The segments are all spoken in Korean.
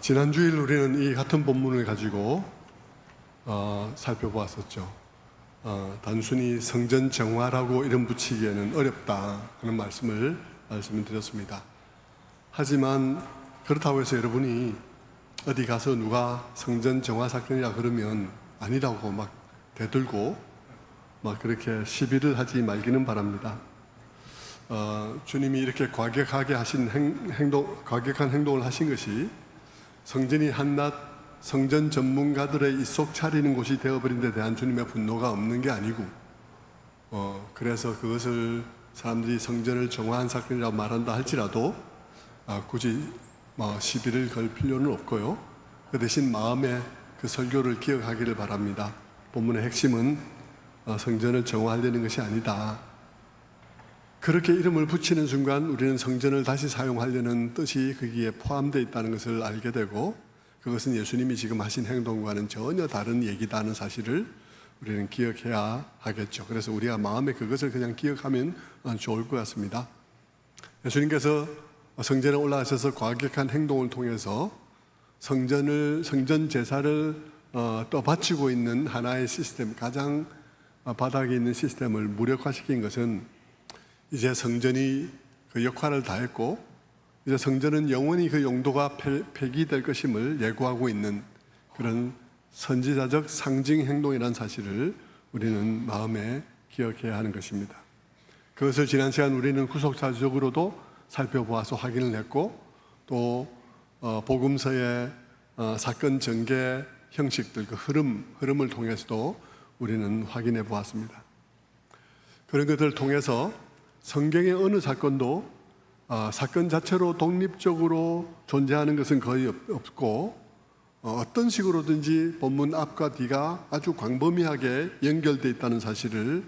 지난 주일 우리는 이 같은 본문을 가지고 살펴보았었죠. 단순히 성전 정화라고 이름 붙이기에는 어렵다 하는 말씀을 드렸습니다. 하지만 그렇다고 해서 여러분이 어디 가서 누가 성전 정화 사건이라 그러면 아니라고 막 대들고 막 그렇게 시비를 하지 말기는 바랍니다. 주님이 이렇게 과격하게 하신 과격한 행동을 하신 것이 성전이 한낱 성전 전문가들의 입속 차리는 곳이 되어버린 데 대한 주님의 분노가 없는 게 아니고, 그래서 그것을 사람들이 성전을 정화한 사건이라고 말한다 할지라도 굳이 시비를 걸 필요는 없고요. 그 대신 마음에 그 설교를 기억하기를 바랍니다. 본문의 핵심은 성전을 정화하려는 것이 아니다. 그렇게 이름을 붙이는 순간 우리는 성전을 다시 사용하려는 뜻이 거기에 포함되어 있다는 것을 알게 되고, 그것은 예수님이 지금 하신 행동과는 전혀 다른 얘기다는 사실을 우리는 기억해야 하겠죠. 그래서 우리가 마음에 그것을 그냥 기억하면 좋을 것 같습니다. 예수님께서 성전에 올라가셔서 과격한 행동을 통해서 성전 제사를 떠받치고 있는 하나의 시스템, 가장 바닥에 있는 시스템을 무력화시킨 것은 이제 성전이 그 역할을 다했고, 이제 성전은 영원히 그 용도가 폐기될 것임을 예고하고 있는 그런 선지자적 상징 행동이라는 사실을 우리는 마음에 기억해야 하는 것입니다. 그것을 지난 시간 우리는 구속사적으로도 살펴보아서 확인을 했고, 또 복음서의 사건 전개 형식들, 그 흐름을 통해서도 우리는 확인해 보았습니다. 그런 것들을 통해서 성경의 어느 사건도 사건 자체로 독립적으로 존재하는 것은 거의 없고, 어떤 식으로든지 본문 앞과 뒤가 아주 광범위하게 연결되어 있다는 사실을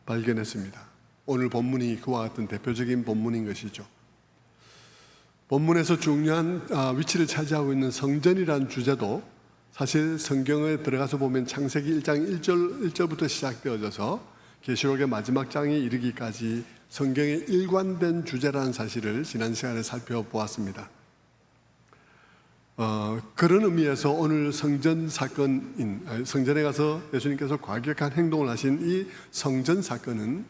발견했습니다. 오늘 본문이 그와 같은 대표적인 본문인 것이죠. 본문에서 중요한 위치를 차지하고 있는 성전이라는 주제도 사실 성경에 들어가서 보면 창세기 1장 1절부터 시작되어져서 계시록의 마지막 장에 이르기까지 성경의 일관된 주제라는 사실을 지난 시간에 살펴보았습니다. 그런 의미에서 오늘 성전 사건인, 성전에 가서 예수님께서 과격한 행동을 하신 이 성전 사건은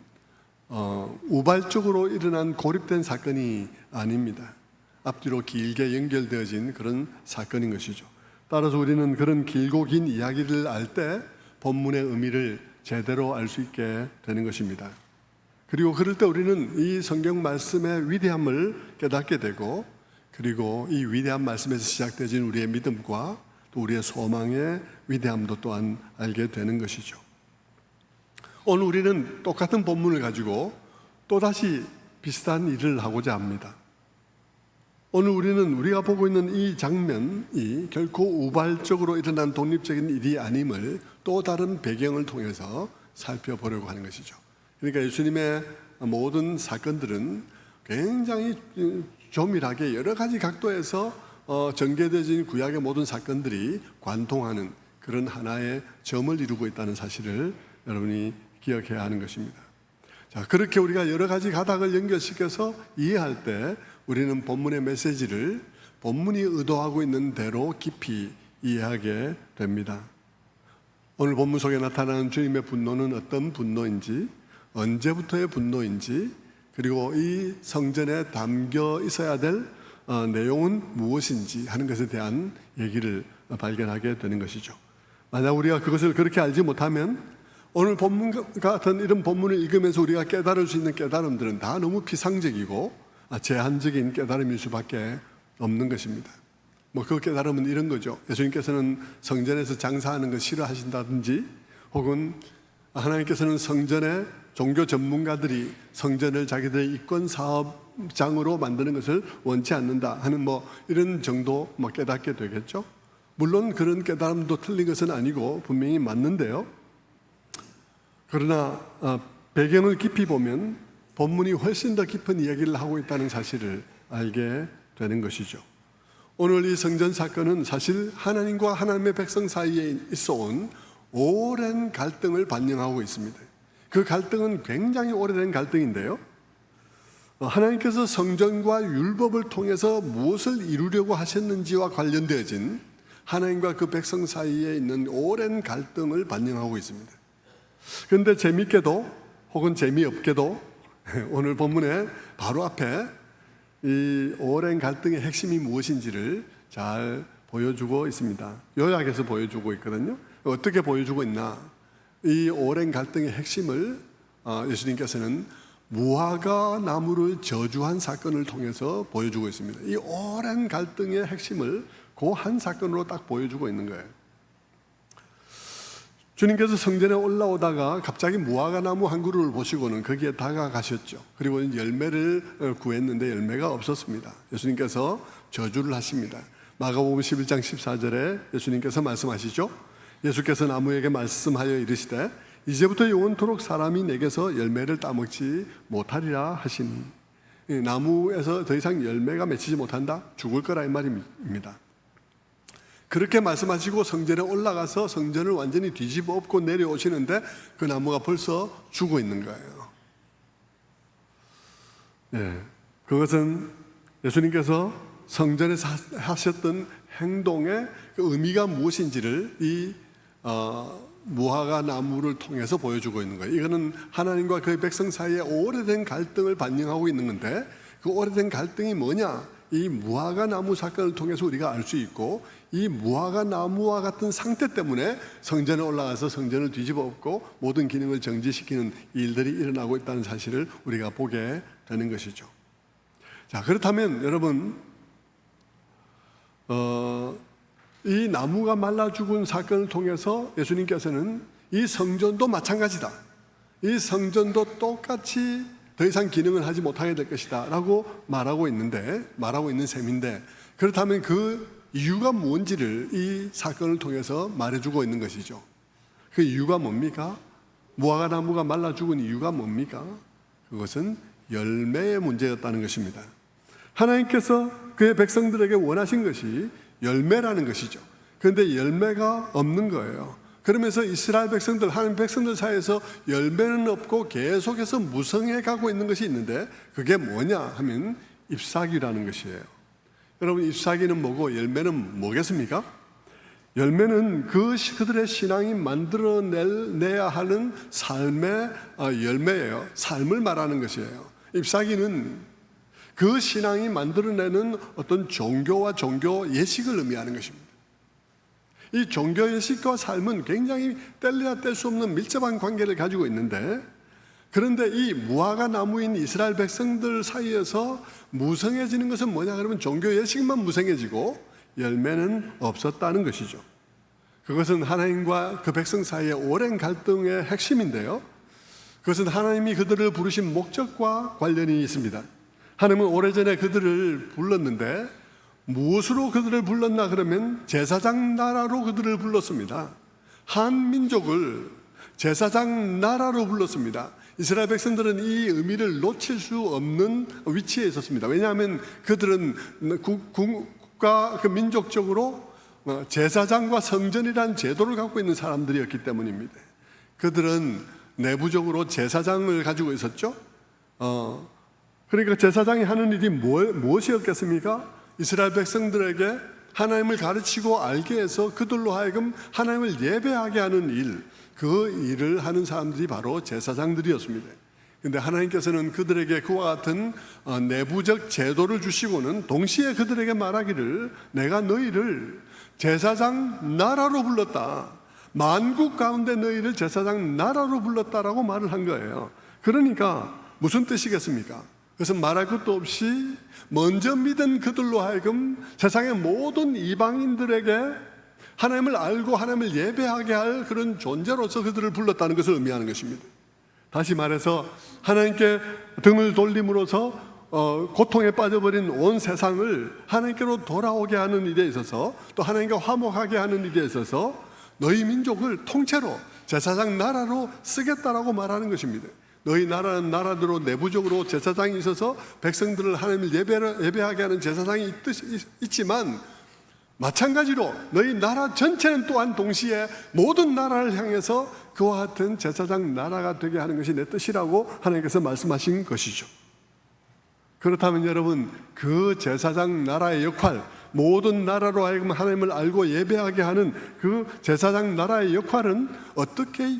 우발적으로 일어난 고립된 사건이 아닙니다. 앞뒤로 길게 연결되어진 그런 사건인 것이죠. 따라서 우리는 그런 길고 긴 이야기를 알 때 본문의 의미를 제대로 알 수 있게 되는 것입니다. 그리고 그럴 때 우리는 이 성경 말씀의 위대함을 깨닫게 되고, 그리고 이 위대한 말씀에서 시작되어진 우리의 믿음과 또 우리의 소망의 위대함도 또한 알게 되는 것이죠. 오늘 우리는 똑같은 본문을 가지고 또다시 비슷한 일을 하고자 합니다. 오늘 우리가 보고 있는 이 장면이 결코 우발적으로 일어난 독립적인 일이 아님을 또 다른 배경을 통해서 살펴보려고 하는 것이죠. 그러니까 예수님의 모든 사건들은 굉장히 조밀하게 여러 가지 각도에서 전개되어진 구약의 모든 사건들이 관통하는 그런 하나의 점을 이루고 있다는 사실을 여러분이 기억해야 하는 것입니다. 자, 그렇게 우리가 여러 가지 가닥을 연결시켜서 이해할 때 우리는 본문의 메시지를 본문이 의도하고 있는 대로 깊이 이해하게 됩니다. 오늘 본문 속에 나타나는 주님의 분노는 어떤 분노인지, 언제부터의 분노인지, 그리고 이 성전에 담겨 있어야 될 내용은 무엇인지 하는 것에 대한 얘기를 발견하게 되는 것이죠. 만약 우리가 그것을 그렇게 알지 못하면 오늘 본문 같은 이런 본문을 읽으면서 우리가 깨달을 수 있는 깨달음들은 다 너무 피상적이고 제한적인 깨달음일 수밖에 없는 것입니다. 그 깨달음은 이런 거죠. 예수님께서는 성전에서 장사하는 거 싫어하신다든지, 혹은 하나님께서는 성전에 종교 전문가들이 성전을 자기들의 이권 사업장으로 만드는 것을 원치 않는다 하는 이런 정도 깨닫게 되겠죠. 물론 그런 깨달음도 틀린 것은 아니고 분명히 맞는데요. 그러나 배경을 깊이 보면 본문이 훨씬 더 깊은 이야기를 하고 있다는 사실을 알게 되는 것이죠. 오늘 이 성전 사건은 사실 하나님과 하나님의 백성 사이에 있어온 오랜 갈등을 반영하고 있습니다. 그 갈등은 굉장히 오래된 갈등인데요. 하나님께서 성전과 율법을 통해서 무엇을 이루려고 하셨는지와 관련되어진 하나님과 그 백성 사이에 있는 오랜 갈등을 반영하고 있습니다. 그런데 재미있게도 혹은 재미없게도 오늘 본문에 바로 앞에 이 오랜 갈등의 핵심이 무엇인지를 잘 보여주고 있습니다. 요약해서 보여주고 있거든요. 어떻게 보여주고 있나? 이 오랜 갈등의 핵심을 예수님께서는 무화과 나무를 저주한 사건을 통해서 보여주고 있습니다. 이 오랜 갈등의 핵심을 그 한 사건으로 딱 보여주고 있는 거예요. 주님께서 성전에 올라오다가 갑자기 무화과 나무 한 그루를 보시고는 거기에 다가가셨죠. 그리고 열매를 구했는데 열매가 없었습니다. 예수님께서 저주를 하십니다. 마가복음 11장 14절에 예수님께서 말씀하시죠. 예수께서 나무에게 말씀하여 이르시되 이제부터 영원토록 사람이 내게서 열매를 따먹지 못하리라 하시니, 나무에서 더 이상 열매가 맺히지 못한다? 죽을 거라 이 말입니다. 그렇게 말씀하시고 성전에 올라가서 성전을 완전히 뒤집어 엎고 내려오시는데 그 나무가 벌써 죽어 있는 거예요. 그것은 예수님께서 성전에서 하셨던 행동의 그 의미가 무엇인지를 이 무화과 나무를 통해서 보여주고 있는 거예요. 이거는 하나님과 그의 백성 사이에 오래된 갈등을 반영하고 있는 건데, 그 오래된 갈등이 뭐냐? 이 무화과 나무 사건을 통해서 우리가 알 수 있고, 이 무화과 나무와 같은 상태 때문에 성전에 올라가서 성전을 뒤집어 엎고 모든 기능을 정지시키는 일들이 일어나고 있다는 사실을 우리가 보게 되는 것이죠. 자, 그렇다면 여러분, 이 나무가 말라 죽은 사건을 통해서 예수님께서는 이 성전도 마찬가지다, 이 성전도 똑같이 더 이상 기능을 하지 못하게 될 것이다 라고 말하고 있는 셈인데, 그렇다면 그 이유가 뭔지를 이 사건을 통해서 말해주고 있는 것이죠. 그 이유가 뭡니까? 무화과 나무가 말라 죽은 이유가 뭡니까? 그것은 열매의 문제였다는 것입니다. 하나님께서 그의 백성들에게 원하신 것이 열매라는 것이죠. 그런데 열매가 없는 거예요. 그러면서 이스라엘 백성들, 하나님 백성들 사이에서 열매는 없고 계속해서 무성해 가고 있는 것이 있는데, 그게 뭐냐 하면 잎사귀라는 것이에요. 여러분, 잎사귀는 뭐고 열매는 뭐겠습니까? 열매는 그들의 신앙이 만들어내야 하는 삶의 열매예요. 삶을 말하는 것이에요. 잎사귀는 그 신앙이 만들어내는 어떤 종교와 종교 예식을 의미하는 것입니다. 이 종교 예식과 삶은 굉장히 뗄래야 뗄 수 없는 밀접한 관계를 가지고 있는데, 그런데 이 무화과 나무인 이스라엘 백성들 사이에서 무성해지는 것은 뭐냐 그러면 종교 예식만 무성해지고 열매는 없었다는 것이죠. 그것은 하나님과 그 백성 사이의 오랜 갈등의 핵심인데요, 그것은 하나님이 그들을 부르신 목적과 관련이 있습니다. 하나님은 오래전에 그들을 불렀는데 무엇으로 그들을 불렀나 그러면 제사장 나라로 그들을 불렀습니다. 한 민족을 제사장 나라로 불렀습니다. 이스라엘 백성들은 이 의미를 놓칠 수 없는 위치에 있었습니다. 왜냐하면 그들은 국가 그 민족적으로 제사장과 성전이라는 제도를 갖고 있는 사람들이었기 때문입니다. 그들은 내부적으로 제사장을 가지고 있었죠. 그러니까 제사장이 하는 일이 무엇이었겠습니까? 이스라엘 백성들에게 하나님을 가르치고 알게 해서 그들로 하여금 하나님을 예배하게 하는 일, 그 일을 하는 사람들이 바로 제사장들이었습니다. 그런데 하나님께서는 그들에게 그와 같은 내부적 제도를 주시고는 동시에 그들에게 말하기를, 내가 너희를 제사장 나라로 불렀다, 만국 가운데 너희를 제사장 나라로 불렀다라고 말을 한 거예요. 그러니까 무슨 뜻이겠습니까? 그것은 말할 것도 없이 먼저 믿은 그들로 하여금 세상의 모든 이방인들에게 하나님을 알고 하나님을 예배하게 할 그런 존재로서 그들을 불렀다는 것을 의미하는 것입니다. 다시 말해서 하나님께 등을 돌림으로써 고통에 빠져버린 온 세상을 하나님께로 돌아오게 하는 일에 있어서, 또 하나님과 화목하게 하는 일에 있어서 너희 민족을 통째로 제사장 나라로 쓰겠다라고 말하는 것입니다. 너희 나라는 나라대로 내부적으로 제사장이 있어서 백성들을 하나님을 예배하게 하는 제사장이 있지만, 마찬가지로 너희 나라 전체는 또한 동시에 모든 나라를 향해서 그와 같은 제사장 나라가 되게 하는 것이 내 뜻이라고 하나님께서 말씀하신 것이죠. 그렇다면 여러분, 그 제사장 나라의 역할, 모든 나라로 하여금 하나님을 알고 예배하게 하는 그 제사장 나라의 역할은 어떻게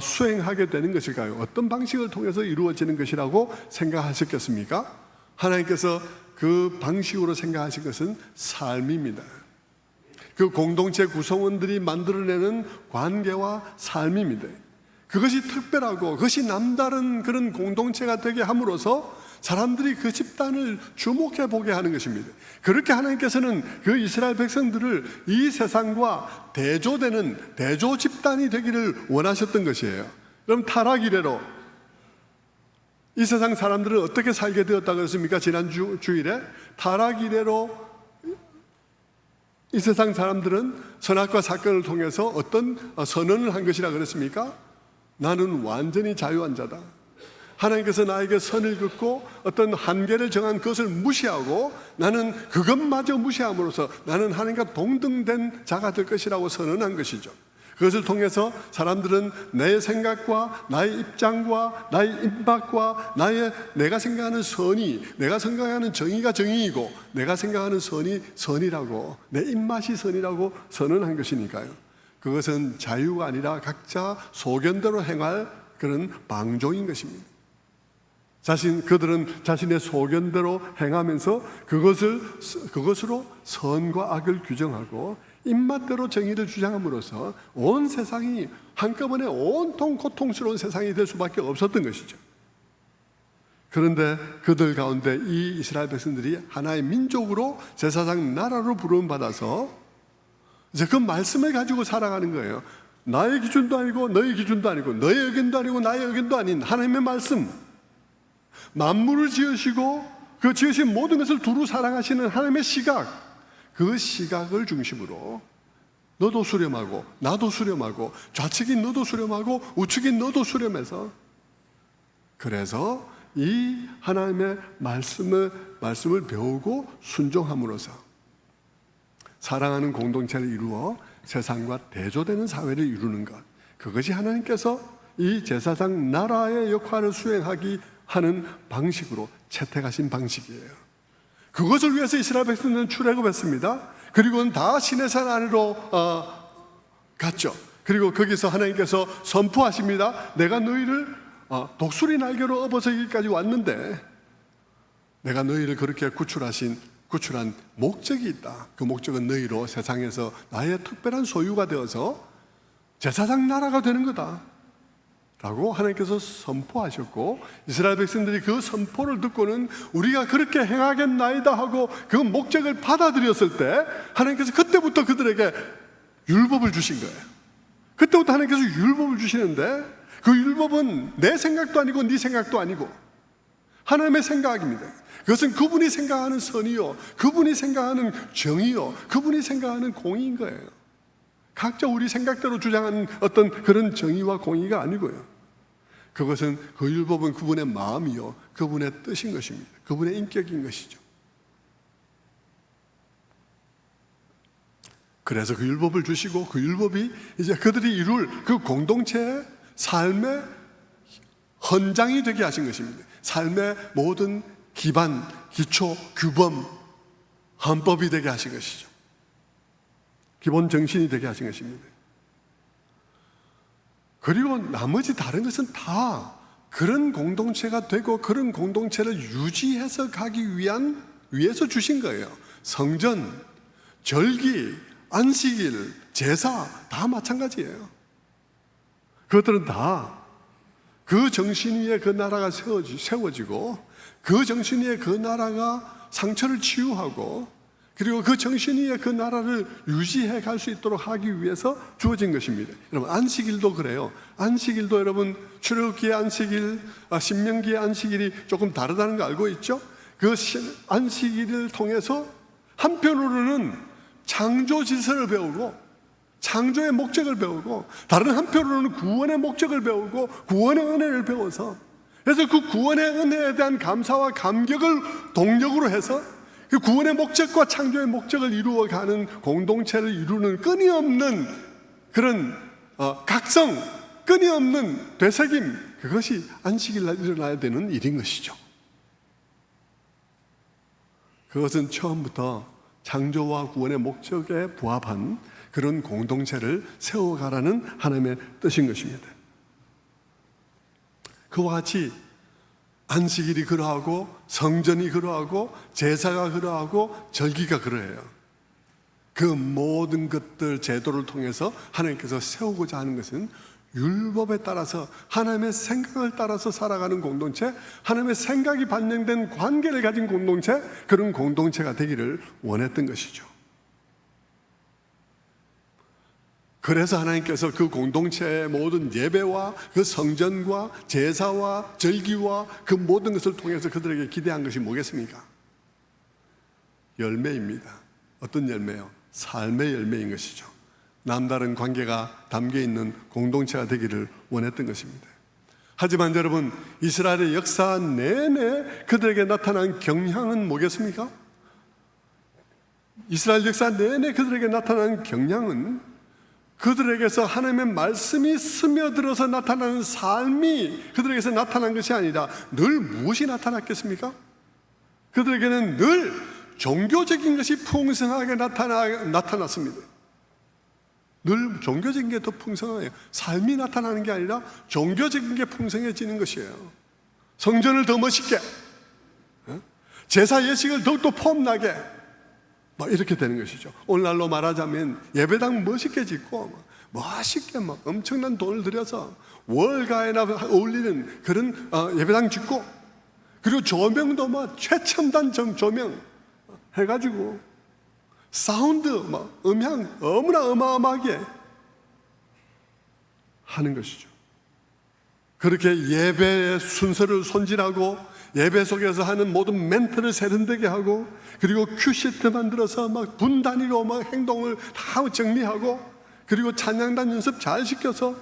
수행하게 되는 것일까요? 어떤 방식을 통해서 이루어지는 것이라고 생각하셨겠습니까? 하나님께서 그 방식으로 생각하신 것은 삶입니다. 그 공동체 구성원들이 만들어내는 관계와 삶입니다. 그것이 특별하고 그것이 남다른 그런 공동체가 되게 함으로써 사람들이 그 집단을 주목해 보게 하는 것입니다. 그렇게 하나님께서는 그 이스라엘 백성들을 이 세상과 대조되는 대조 집단이 되기를 원하셨던 것이에요. 그럼 타락 이래로 이 세상 사람들은 어떻게 살게 되었다고 했습니까? 지난 주일에 타락 이래로 이 세상 사람들은 선악과 사건을 통해서 어떤 선언을 한 것이라 그랬습니까? 나는 완전히 자유한 자다. 하나님께서 나에게 선을 긋고 어떤 한계를 정한 것을 무시하고 나는 그것마저 무시함으로써 나는 하나님과 동등된 자가 될 것이라고 선언한 것이죠. 그것을 통해서 사람들은 내 생각과 나의 입장과 나의 입맛과 내가 생각하는 선이, 내가 생각하는 정의가 정의이고 내가 생각하는 선이 선이라고, 내 입맛이 선이라고 선언한 것이니까요. 그것은 자유가 아니라 각자 소견대로 행할 그런 방종인 것입니다. 그들은 자신의 소견대로 행하면서 그것으로 선과 악을 규정하고 입맛대로 정의를 주장함으로써 온 세상이 한꺼번에 온통 고통스러운 세상이 될 수밖에 없었던 것이죠. 그런데 그들 가운데 이 이스라엘 백성들이 하나의 민족으로 제사장 나라로 부름받아서 이제 그 말씀을 가지고 살아가는 거예요. 나의 기준도 아니고 너의 기준도 아니고 너의 의견도 아니고 나의 의견도 아닌 하나님의 말씀, 만물을 지으시고 그 지으신 모든 것을 두루 사랑하시는 하나님의 시각, 그 시각을 중심으로 너도 수렴하고 나도 수렴하고 좌측인 너도 수렴하고 우측인 너도 수렴해서, 그래서 이 하나님의 말씀을 배우고 순종함으로써 사랑하는 공동체를 이루어 세상과 대조되는 사회를 이루는 것, 그것이 하나님께서 이 제사장 나라의 역할을 수행하기 하는 방식으로 채택하신 방식이에요. 그것을 위해서 이스라엘 백성들은 출애굽했습니다. 그리고는 다 시내산 안으로 갔죠. 그리고 거기서 하나님께서 선포하십니다. 내가 너희를 독수리 날개로 업어서 여기까지 왔는데 내가 너희를 그렇게 구출한 목적이 있다. 그 목적은 너희로 세상에서 나의 특별한 소유가 되어서 제사장 나라가 되는 거다 라고 하나님께서 선포하셨고, 이스라엘 백성들이 그 선포를 듣고는 우리가 그렇게 행하겠나이다 하고 그 목적을 받아들였을 때 하나님께서 그때부터 그들에게 율법을 주신 거예요. 그때부터 하나님께서 율법을 주시는데 그 율법은 내 생각도 아니고 네 생각도 아니고 하나님의 생각입니다. 그것은 그분이 생각하는 선이요, 그분이 생각하는 정의요, 그분이 생각하는 공의인 거예요. 각자 우리 생각대로 주장하는 어떤 그런 정의와 공의가 아니고요. 그것은 그 율법은 그분의 마음이요, 그분의 뜻인 것입니다. 그분의 인격인 것이죠. 그래서 그 율법을 주시고 그 율법이 이제 그들이 이룰 그 공동체의 삶의 헌장이 되게 하신 것입니다. 삶의 모든 기반, 기초, 규범, 헌법이 되게 하신 것이죠. 기본 정신이 되게 하신 것입니다. 그리고 나머지 다른 것은 다 그런 공동체가 되고 그런 공동체를 유지해서 가기 위해서 주신 거예요. 성전, 절기, 안식일, 제사 다 마찬가지예요. 그것들은 다 그 정신 위에 그 나라가 세워지고 그 정신 위에 그 나라가 상처를 치유하고 그리고 그 정신 위에 그 나라를 유지해 갈 수 있도록 하기 위해서 주어진 것입니다. 여러분, 안식일도 그래요. 안식일도 여러분, 출애굽기의 안식일, 신명기의 안식일이 조금 다르다는 거 알고 있죠? 그 안식일을 통해서 한편으로는 창조 질서를 배우고 창조의 목적을 배우고, 다른 한편으로는 구원의 목적을 배우고 구원의 은혜를 배워서, 그래서 그 구원의 은혜에 대한 감사와 감격을 동력으로 해서 그 구원의 목적과 창조의 목적을 이루어가는 공동체를 이루는 끊임없는 그런 각성, 끊임없는 되새김, 그것이 안식일 날 일어나야 되는 일인 것이죠. 그것은 처음부터 창조와 구원의 목적에 부합한 그런 공동체를 세워가라는 하나님의 뜻인 것입니다. 그와 같이 안식일이 그러하고 성전이 그러하고 제사가 그러하고 절기가 그러해요. 그 모든 것들 제도를 통해서 하나님께서 세우고자 하는 것은 율법에 따라서 하나님의 생각을 따라서 살아가는 공동체, 하나님의 생각이 반영된 관계를 가진 공동체, 그런 공동체가 되기를 원했던 것이죠. 그래서 하나님께서 그 공동체의 모든 예배와 그 성전과 제사와 절기와 그 모든 것을 통해서 그들에게 기대한 것이 뭐겠습니까? 열매입니다. 어떤 열매요? 삶의 열매인 것이죠. 남다른 관계가 담겨있는 공동체가 되기를 원했던 것입니다. 하지만 여러분, 이스라엘의 역사 내내 그들에게 나타난 경향은 뭐겠습니까? 이스라엘 역사 내내 그들에게 나타난 경향은 그들에게서 하나님의 말씀이 스며들어서 나타나는 삶이 그들에게서 나타난 것이 아니라 늘 무엇이 나타났겠습니까? 그들에게는 늘 종교적인 것이 풍성하게 나타났습니다. 늘 종교적인 게 더 풍성해요. 삶이 나타나는 게 아니라 종교적인 게 풍성해지는 것이에요. 성전을 더 멋있게, 제사 예식을 더욱더 폼나게, 막 이렇게 되는 것이죠. 오늘날로 말하자면 예배당 멋있게 짓고 멋있게 막 엄청난 돈을 들여서 월가에나 어울리는 그런 예배당 짓고, 그리고 조명도 막 최첨단 조명 해가지고 사운드 막 음향 너무나 어마어마하게 하는 것이죠. 그렇게 예배의 순서를 손질하고 예배 속에서 하는 모든 멘트를 세련되게 하고, 그리고 큐시트 만들어서 막 분 단위로 막 행동을 다 정리하고, 그리고 찬양단 연습 잘 시켜서,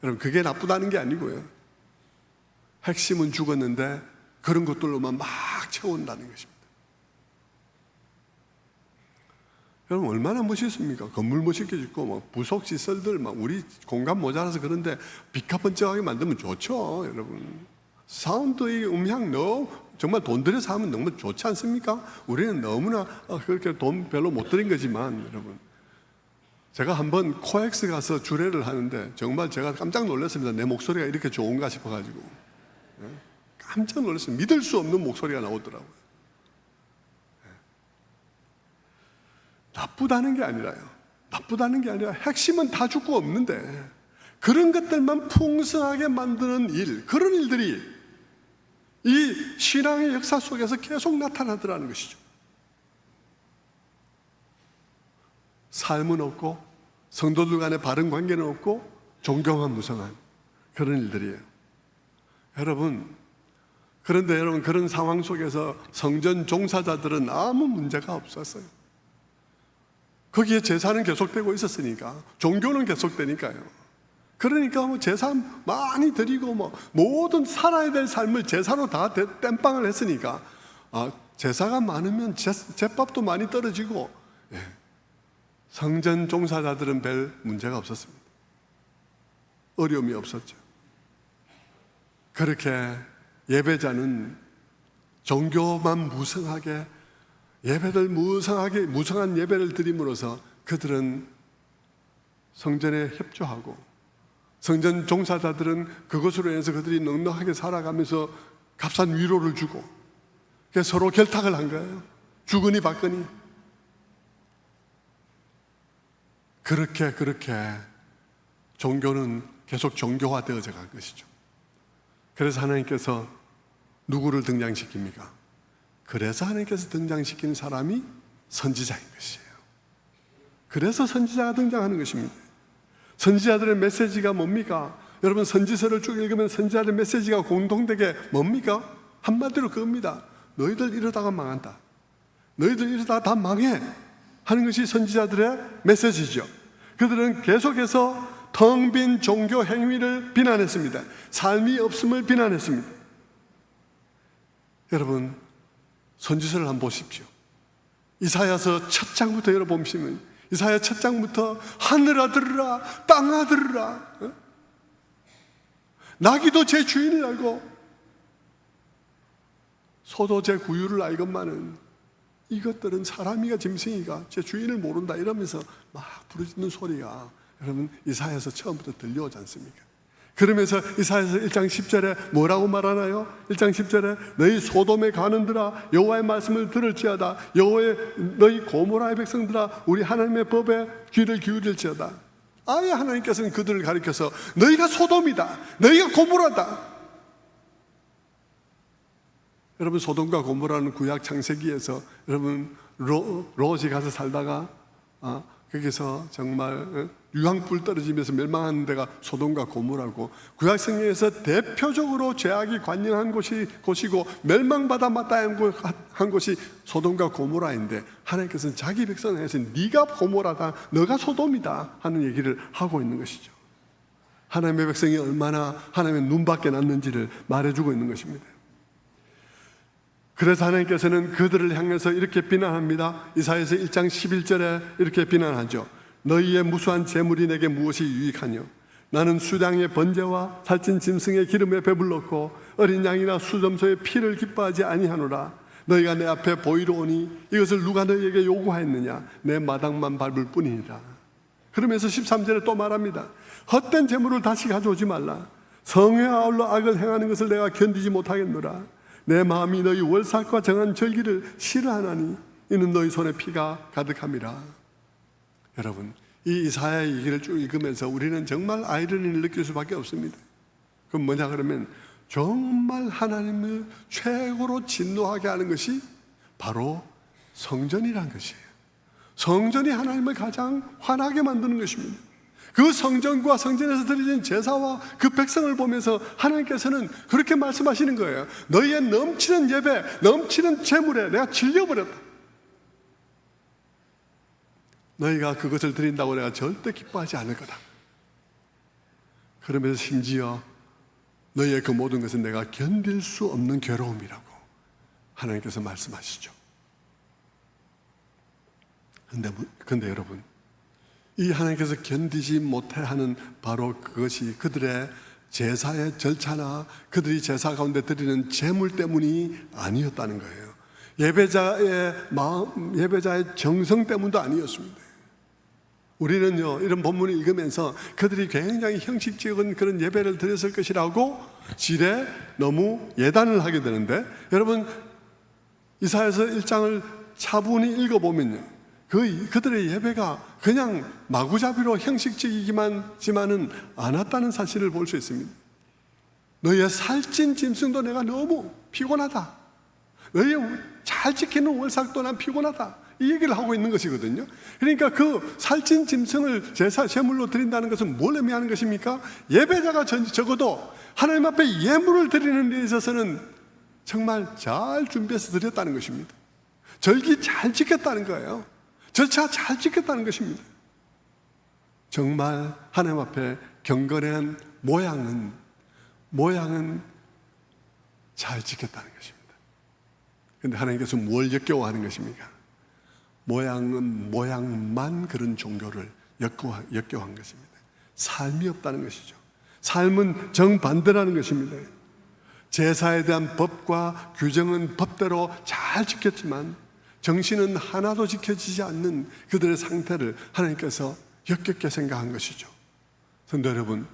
여러분 그게 나쁘다는 게 아니고요. 핵심은 죽었는데 그런 것들로만 막 채운다는 것입니다. 여러분 얼마나 멋있습니까? 건물 멋있게 짓고 막 부속 시설들 막 우리 공간 모자라서 그런데 비카번쩍하게 만들면 좋죠, 여러분. 사운드의 음향 정말 돈 들여서 하면 너무 좋지 않습니까? 우리는 너무나 그렇게 돈 별로 못 들인 거지만, 여러분 제가 한번 코엑스 가서 주례를 하는데 정말 제가 깜짝 놀랐습니다. 내 목소리가 이렇게 좋은가 싶어가지고 깜짝 놀랐어요. 믿을 수 없는 목소리가 나오더라고요. 나쁘다는 게 아니라 핵심은 다 죽고 없는데 그런 것들만 풍성하게 만드는 일, 그런 일들이 이 신앙의 역사 속에서 계속 나타나더라는 것이죠. 삶은 없고 성도들 간의 바른 관계는 없고 존경한 무성한 그런 일들이에요. 그런데 여러분 그런 상황 속에서 성전 종사자들은 아무 문제가 없었어요. 거기에 제사는 계속되고 있었으니까, 종교는 계속되니까요. 그러니까 뭐 제사 많이 드리고 모든 살아야 될 삶을 제사로 다 땜빵을 했으니까 제사가 많으면 제밥도 많이 떨어지고, 성전 종사자들은 별 문제가 없었습니다. 어려움이 없었죠. 그렇게 예배자는 종교만 무성하게 무성한 예배를 드림으로써 그들은 성전에 협조하고, 성전 종사자들은 그것으로 인해서 그들이 넉넉하게 살아가면서 값싼 위로를 주고, 서로 결탁을 한 거예요. 주거니 받거니. 그렇게 종교는 계속 종교화되어져 간 것이죠. 그래서 하나님께서 누구를 등장시킵니까? 그래서 하나님께서 등장시키는 사람이 선지자인 것이에요. 그래서 선지자가 등장하는 것입니다. 선지자들의 메시지가 뭡니까? 여러분 선지서를 쭉 읽으면 선지자들의 메시지가 공통되게 뭡니까? 한마디로 그겁니다. 너희들 이러다가 망한다. 너희들 이러다가 다 망해 하는 것이 선지자들의 메시지죠. 그들은 계속해서 텅 빈 종교 행위를 비난했습니다. 삶이 없음을 비난했습니다. 여러분 선지서를 한번 보십시오. 이사야서 첫 장부터 열어보시면 이사야 첫 장부터 하늘아 들으라, 땅아 들으라, 나귀도 제 주인을 알고 소도 제 구유를 알건만은 이것들은 사람이가 짐승이가 제 주인을 모른다 이러면서 막 부르짖는 소리가 여러분 이사야서 처음부터 들려오지 않습니까? 그러면서 이사야서 1장 10절에 뭐라고 말하나요? 1장 10절에 너희 소돔에 가는들아 여호와의 말씀을 들을지어다. 너희 고모라의 백성들아 우리 하나님의 법에 귀를 기울일지어다. 아예 하나님께서는 그들을 가리켜서 너희가 소돔이다, 너희가 고모라다. 여러분 소돔과 고모라는 구약 창세기에서 여러분 롯이 가서 살다가 거기서 정말 유황불 떨어지면서 멸망하는 데가 소돔과 고모라고, 구약 성경에서 대표적으로 죄악이 관영한 곳이고 멸망받아 마땅한 곳이 소돔과 고모라인데, 하나님께서는 자기 백성을 해서 네가 고모라다, 너가 소돔이다 하는 얘기를 하고 있는 것이죠. 하나님의 백성이 얼마나 하나님의 눈밖에 났는지를 말해주고 있는 것입니다. 그래서 하나님께서는 그들을 향해서 이렇게 비난합니다. 이사야서 1장 11절에 이렇게 비난하죠. 너희의 무수한 재물이 내게 무엇이 유익하뇨? 나는 수량의 번제와 살찐 짐승의 기름에 배불렀고 어린 양이나 수점소의 피를 기뻐하지 아니하노라. 너희가 내 앞에 보이러 오니 이것을 누가 너희에게 요구하였느냐? 내 마당만 밟을 뿐이니라. 그러면서 13절에 또 말합니다. 헛된 재물을 다시 가져오지 말라. 성에 아울러 악을 행하는 것을 내가 견디지 못하겠노라. 내 마음이 너희 월삭과 정한 절기를 싫어하나니 이는 너희 손에 피가 가득함이라. 여러분, 이 이사야의 얘기를 쭉 읽으면서 우리는 정말 아이러니를 느낄 수밖에 없습니다. 그럼 뭐냐 그러면 정말 하나님을 최고로 진노하게 하는 것이 바로 성전이라는 것이에요. 성전이 하나님을 가장 화나게 만드는 것입니다. 그 성전과 성전에서 드려진 제사와 그 백성을 보면서 하나님께서는 그렇게 말씀하시는 거예요. 너희의 넘치는 예배, 넘치는 재물에 내가 질려버렸다. 너희가 그것을 드린다고 내가 절대 기뻐하지 않을 거다. 그러면서 심지어 너희의 그 모든 것은 내가 견딜 수 없는 괴로움이라고 하나님께서 말씀하시죠. 근데 여러분, 이 하나님께서 견디지 못해 하는 바로 그것이 그들의 제사의 절차나 그들이 제사 가운데 드리는 제물 때문이 아니었다는 거예요. 예배자의 마음, 예배자의 정성 때문도 아니었습니다. 우리는요, 이런 본문을 읽으면서 그들이 굉장히 형식적인 그런 예배를 드렸을 것이라고 지레 너무 예단을 하게 되는데, 여러분 이사야서 1장을 차분히 읽어보면요, 그들의 예배가 그냥 마구잡이로 형식적이기만지만은 않았다는 사실을 볼 수 있습니다. 너희의 살찐 짐승도 내가 너무 피곤하다. 너희의 잘 지키는 월삭도 난 피곤하다. 이 얘기를 하고 있는 것이거든요. 그러니까 그 살찐 짐승을 제물로 드린다는 것은 뭘 의미하는 것입니까? 예배자가 적어도 하나님 앞에 예물을 드리는 데 있어서는 정말 잘 준비해서 드렸다는 것입니다. 절기 잘 지켰다는 거예요. 절차 잘 지켰다는 것입니다. 정말 하나님 앞에 경건한 모양은 잘 지켰다는 것입니다. 그런데 하나님께서 뭘 역겨워하는 것입니까? 모양만 그런 종교를 역겨워한 것입니다. 삶이 없다는 것이죠. 삶은 정반대라는 것입니다. 제사에 대한 법과 규정은 법대로 잘 지켰지만 정신은 하나도 지켜지지 않는 그들의 상태를 하나님께서 역겹게 생각한 것이죠. 성도 여러분,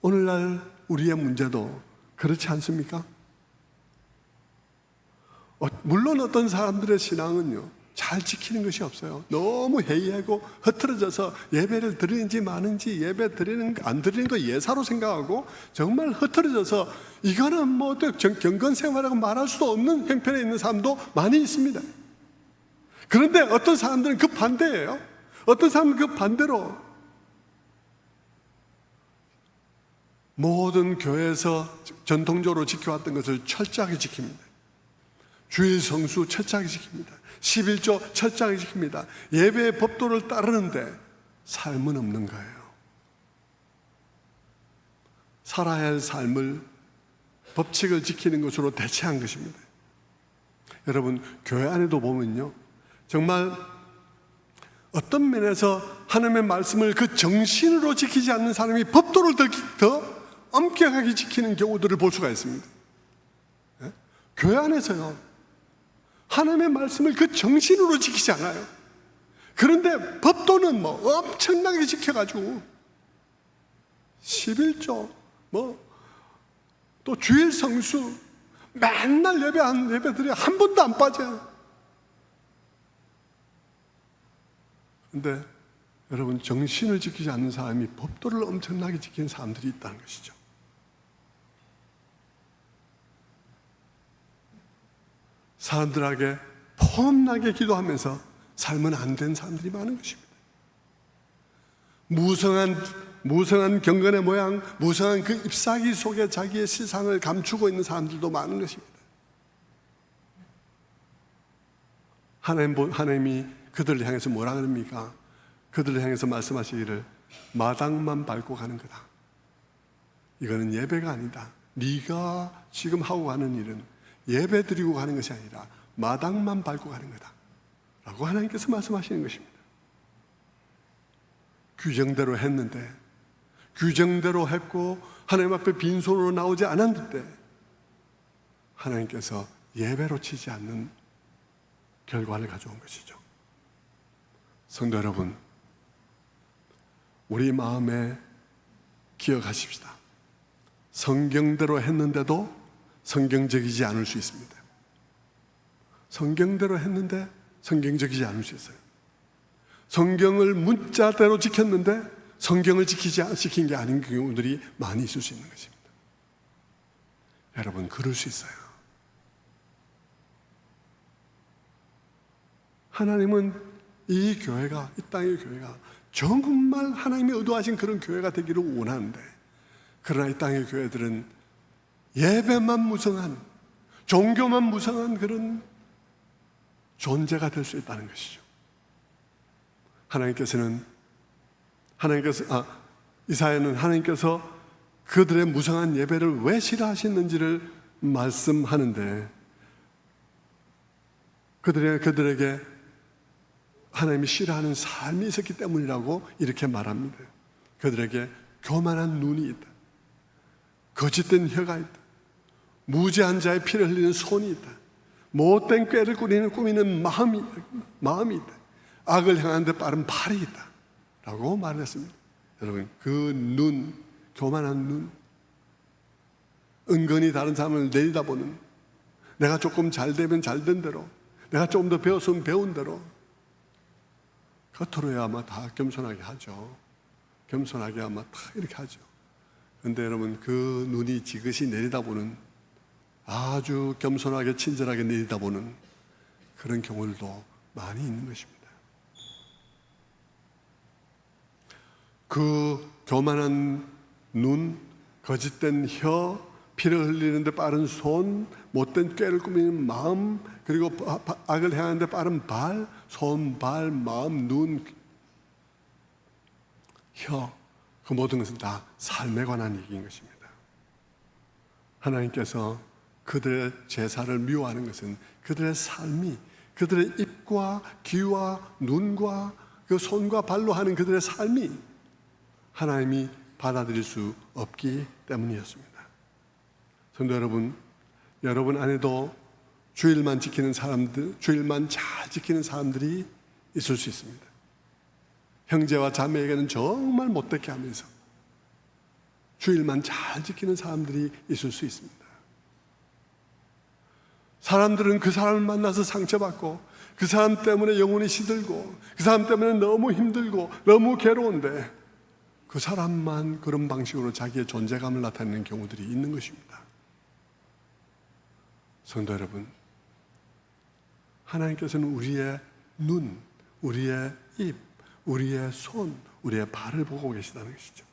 오늘날 우리의 문제도 그렇지 않습니까? 물론 어떤 사람들의 신앙은요, 잘 지키는 것이 없어요. 너무 해이하고 흐트러져서 예배를 드리는지 마는지, 예배 안 드리는 거 예사로 생각하고 정말 흐트러져서 이거는 뭐 경건 생활이라고 말할 수도 없는 형편에 있는 사람도 많이 있습니다. 그런데 어떤 사람들은 그 반대예요. 어떤 사람은 그 반대로 모든 교회에서 전통적으로 지켜왔던 것을 철저하게 지킵니다. 주일 성수 철저하게 지킵니다. 11조 철저하게 지킵니다. 예배의 법도를 따르는데 삶은 없는 거예요. 살아야 할 삶을 법칙을 지키는 것으로 대체한 것입니다. 여러분, 교회 안에도 보면요, 정말 어떤 면에서 하나님의 말씀을 그 정신으로 지키지 않는 사람이 법도를 더 엄격하게 지키는 경우들을 볼 수가 있습니다. 교회 안에서요, 하나님의 말씀을 그 정신으로 지키지 않아요. 그런데 법도는 엄청나게 지켜가지고 11조 또 주일 성수 맨날 예배한 예배들이 한 번도 안 빠져요. 그런데 여러분, 정신을 지키지 않는 사람이 법도를 엄청나게 지키는 사람들이 있다는 것이죠. 사람들에게 폼나게 기도하면서 살면 안 된 사람들이 많은 것입니다. 무성한 경건의 모양, 무성한 그 잎사귀 속에 자기의 시상을 감추고 있는 사람들도 많은 것입니다. 하나님이 그들을 향해서 뭐라 그럽니까? 그들을 향해서 말씀하시기를 마당만 밟고 가는 거다. 이거는 예배가 아니다. 네가 지금 하고 가는 일은 예배 드리고 가는 것이 아니라 마당만 밟고 가는 거다 라고 하나님께서 말씀하시는 것입니다. 규정대로 했는데, 규정대로 했고 하나님 앞에 빈손으로 나오지 않았는데 하나님께서 예배로 치지 않는 결과를 가져온 것이죠. 성도 여러분, 우리 마음에 기억하십시다. 성경대로 했는데도 성경적이지 않을 수 있습니다. 성경대로 했는데 성경적이지 않을 수 있어요. 성경을 문자대로 지켰는데 성경을 지킨 게 아닌 경우들이 많이 있을 수 있는 것입니다. 여러분, 그럴 수 있어요. 하나님은 이 교회가, 이 땅의 교회가 정말 하나님이 의도하신 그런 교회가 되기를 원하는데, 그러나 이 땅의 교회들은 예배만 무성한, 종교만 무성한 그런 존재가 될 수 있다는 것이죠. 이사야는 하나님께서 그들의 무성한 예배를 왜 싫어하시는지를 말씀하는데, 그들에게 하나님이 싫어하는 삶이 있었기 때문이라고 이렇게 말합니다. 그들에게 교만한 눈이 있다, 거짓된 혀가 있다, 무죄한 자의 피를 흘리는 손이 있다, 못된 꾀를 꾸미는 마음이 있다, 악을 향하는 데 빠른 발이 있다 라고 말했습니다. 여러분, 그 눈, 교만한 눈, 은근히 다른 사람을 내려다보는, 내가 조금 잘 되면 잘 된 대로, 내가 조금 더 배웠으면 배운 대로, 겉으로야 아마 다 겸손하게 하죠. 겸손하게 아마 다 이렇게 하죠. 그런데 여러분, 그 눈이 지그시 내려다보는, 아주 겸손하게 친절하게 내려다보는 그런 경우들도 많이 있는 것입니다. 그 교만한 눈, 거짓된 혀, 피를 흘리는데 빠른 손, 못된 꾀를 꾸미는 마음, 그리고 악을 향하는데 빠른 발, 손, 발, 마음, 눈, 혀, 그 모든 것은 다 삶에 관한 얘기인 것입니다. 하나님께서 그들의 제사를 미워하는 것은 그들의 삶이, 그들의 입과 귀와 눈과 그 손과 발로 하는 그들의 삶이 하나님이 받아들일 수 없기 때문이었습니다. 성도 여러분, 여러분 안에도 주일만 지키는 사람들, 주일만 잘 지키는 사람들이 있을 수 있습니다. 형제와 자매에게는 정말 못되게 하면서 주일만 잘 지키는 사람들이 있을 수 있습니다. 사람들은 그 사람을 만나서 상처받고, 그 사람 때문에 영혼이 시들고, 그 사람 때문에 너무 힘들고 너무 괴로운데, 그 사람만 그런 방식으로 자기의 존재감을 나타내는 경우들이 있는 것입니다. 성도 여러분, 하나님께서는 우리의 눈, 우리의 입, 우리의 손, 우리의 발을 보고 계시다는 것이죠.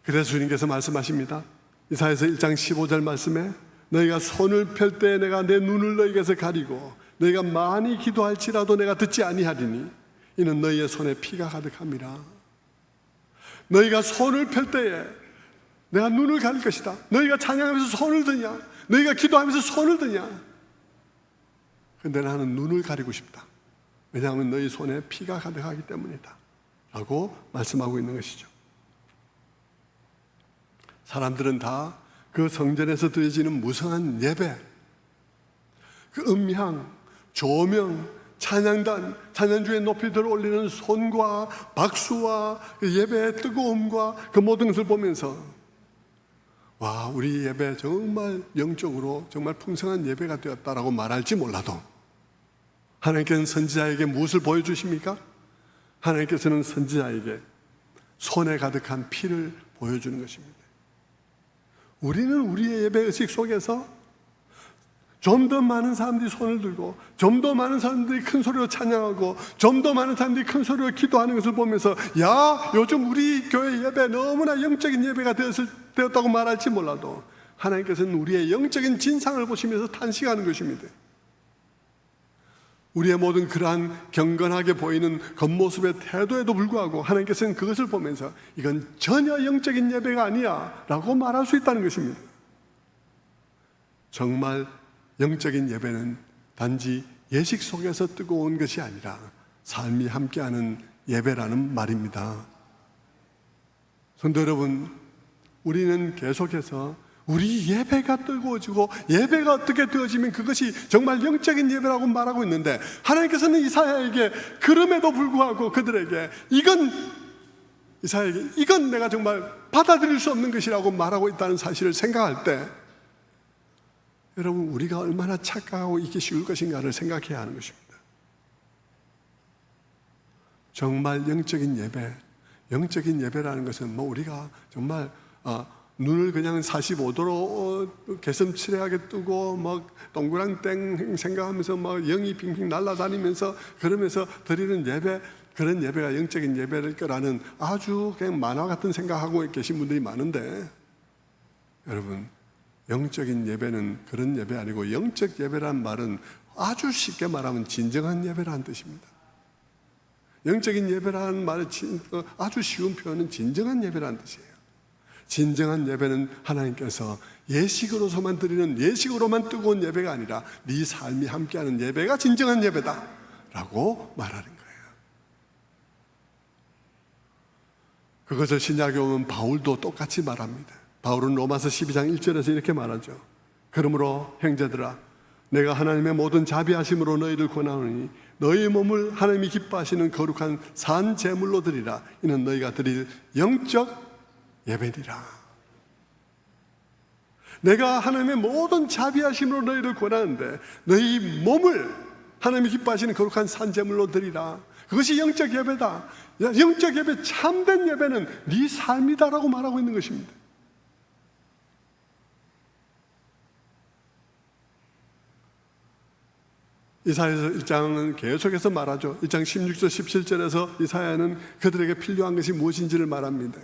그래서 주님께서 말씀하십니다. 이사야서 1장 15절 말씀에 너희가 손을 펼 때 내가 내 눈을 너희에게서 가리고 너희가 많이 기도할지라도 내가 듣지 아니하리니 이는 너희의 손에 피가 가득함이라. 너희가 손을 펼 때에 내가 눈을 가릴 것이다. 너희가 찬양하면서 손을 드냐? 너희가 기도하면서 손을 드냐? 그런데 나는 눈을 가리고 싶다. 왜냐하면 너희 손에 피가 가득하기 때문이다 라고 말씀하고 있는 것이죠. 사람들은 다 그 성전에서 드려지는 무성한 예배, 그 음향, 조명, 찬양단, 찬양주에 높이 들어 올리는 손과 박수와 그 예배의 뜨거움과 그 모든 것을 보면서 와, 우리 예배 정말 영적으로 정말 풍성한 예배가 되었다라고 말할지 몰라도 하나님께서는 선지자에게 무엇을 보여주십니까? 하나님께서는 선지자에게 손에 가득한 피를 보여주는 것입니다. 우리는 우리의 예배 의식 속에서 좀 더 많은 사람들이 손을 들고 좀 더 많은 사람들이 큰 소리로 찬양하고 좀 더 많은 사람들이 큰 소리로 기도하는 것을 보면서 야, 요즘 우리 교회 예배 너무나 영적인 예배가 되었다고 말할지 몰라도 하나님께서는 우리의 영적인 진상을 보시면서 탄식하는 것입니다. 우리의 모든 그러한 경건하게 보이는 겉모습의 태도에도 불구하고 하나님께서는 그것을 보면서 이건 전혀 영적인 예배가 아니야 라고 말할 수 있다는 것입니다. 정말 영적인 예배는 단지 예식 속에서 뜨거운 것이 아니라 삶이 함께하는 예배라는 말입니다. 성도 여러분, 우리는 계속해서 우리 예배가 뜨거워지고 예배가 어떻게 되어지면 그것이 정말 영적인 예배라고 말하고 있는데 하나님께서는 이사야에게 그럼에도 불구하고 그들에게 이건 내가 정말 받아들일 수 없는 것이라고 말하고 있다는 사실을 생각할 때 여러분, 우리가 얼마나 착각하고 있기 쉬울 것인가를 생각해야 하는 것입니다. 정말 영적인 예배라는 것은 우리가 정말 눈을 그냥 45도로 개슴츠레하게 뜨고 동그랑땡 생각하면서 영이 빙빙 날아다니면서 그러면서 드리는 예배, 그런 예배가 영적인 예배일 거라는 아주 그냥 만화 같은 생각하고 계신 분들이 많은데 여러분, 영적인 예배는 그런 예배 아니고 영적 예배란 말은 아주 쉽게 말하면 진정한 예배라는 뜻입니다. 영적인 예배라는 말의 아주 쉬운 표현은 진정한 예배라는 뜻이에요. 진정한 예배는 하나님께서 예식으로서만 드리는 예식으로만 뜨거운 예배가 아니라 네 삶이 함께하는 예배가 진정한 예배다 라고 말하는 거예요. 그것을 신약에 오면 바울도 똑같이 말합니다. 바울은 로마서 12장 1절에서 이렇게 말하죠. 그러므로 형제들아, 내가 하나님의 모든 자비하심으로 너희를 권하노니 너희 몸을 하나님이 기뻐하시는 거룩한 산 제물로 드리라. 이는 너희가 드릴 영적 예배니라. 내가 하나님의 모든 자비하심으로 너희를 권하는데 너희 몸을 하나님이 기뻐하시는 거룩한 산 제물로 드리라. 그것이 영적 예배다. 영적 예배, 참된 예배는 네 삶이다라고 말하고 있는 것입니다. 이사야서 1장은 계속해서 말하죠. 1장 16절 17절에서 이사야는 그들에게 필요한 것이 무엇인지를 말합니다.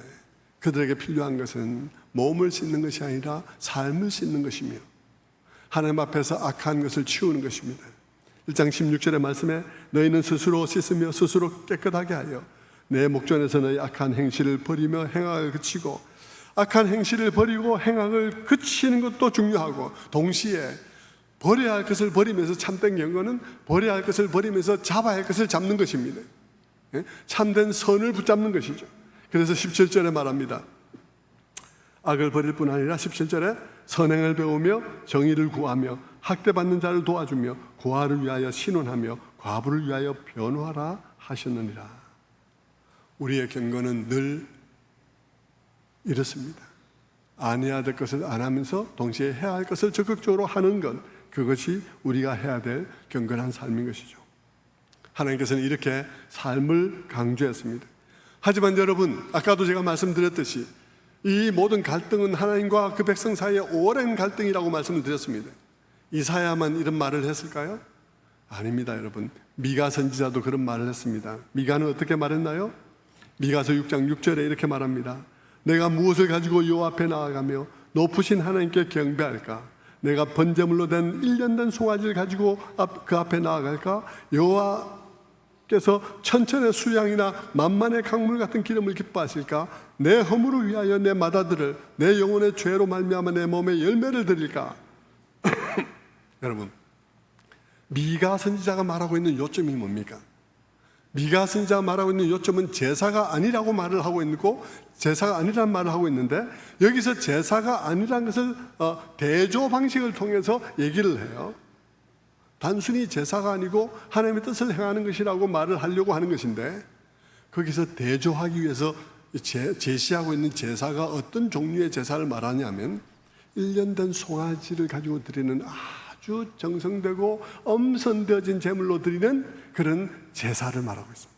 그들에게 필요한 것은 몸을 씻는 것이 아니라 삶을 씻는 것이며 하나님 앞에서 악한 것을 치우는 것입니다. 1장 16절의 말씀에 너희는 스스로 씻으며 스스로 깨끗하게 하여 내 목전에서 너희 악한 행실을 버리며 행악을 그치고, 악한 행실을 버리고 행악을 그치는 것도 중요하고 동시에 버려야 할 것을 버리면서, 참된 경건은 버려야 할 것을 버리면서 잡아야 할 것을 잡는 것입니다. 참된 선을 붙잡는 것이죠. 그래서 17절에 말합니다. 악을 버릴 뿐 아니라 17절에 선행을 배우며 정의를 구하며 학대받는 자를 도와주며 고아를 위하여 신원하며 과부를 위하여 변호하라 하셨느니라. 우리의 경건은 늘 이렇습니다. 안 해야 될 것을 안 하면서 동시에 해야 할 것을 적극적으로 하는 것, 그것이 우리가 해야 될 경건한 삶인 것이죠. 하나님께서는 이렇게 삶을 강조했습니다. 하지만 여러분, 아까도 제가 말씀드렸듯이 이 모든 갈등은 하나님과 그 백성 사이의 오랜 갈등이라고 말씀을 드렸습니다. 이사야만 이런 말을 했을까요? 아닙니다, 여러분. 미가 선지자도 그런 말을 했습니다. 미가는 어떻게 말했나요? 미가서 6장 6절에 이렇게 말합니다. 내가 무엇을 가지고 여호와 앞에 나아가며 높으신 하나님께 경배할까? 내가 번제물로 된 1년 된 송아지를 가지고 그 앞에 나아갈까? 여호와께서 천천의 수양이나 만만의 강물 같은 기름을 기뻐하실까? 내 허물을 위하여 내 맏아들을, 내 영혼의 죄로 말미암아 내 몸에 열매를 드릴까? 여러분, 미가 선지자가 말하고 있는 요점이 뭡니까? 미가 선지자가 말하고 있는 요점은 제사가 아니라고 말을 하고 있고, 제사가 아니라는 말을 하고 있는데, 여기서 제사가 아니라는 것을 대조 방식을 통해서 얘기를 해요. 단순히 제사가 아니고 하나님의 뜻을 행하는 것이라고 말을 하려고 하는 것인데, 거기서 대조하기 위해서 제시하고 있는 제사가 어떤 종류의 제사를 말하냐면 1년 된 송아지를 가지고 드리는 아주 정성되고 엄선되어진 제물로 드리는 그런 제사를 말하고 있습니다.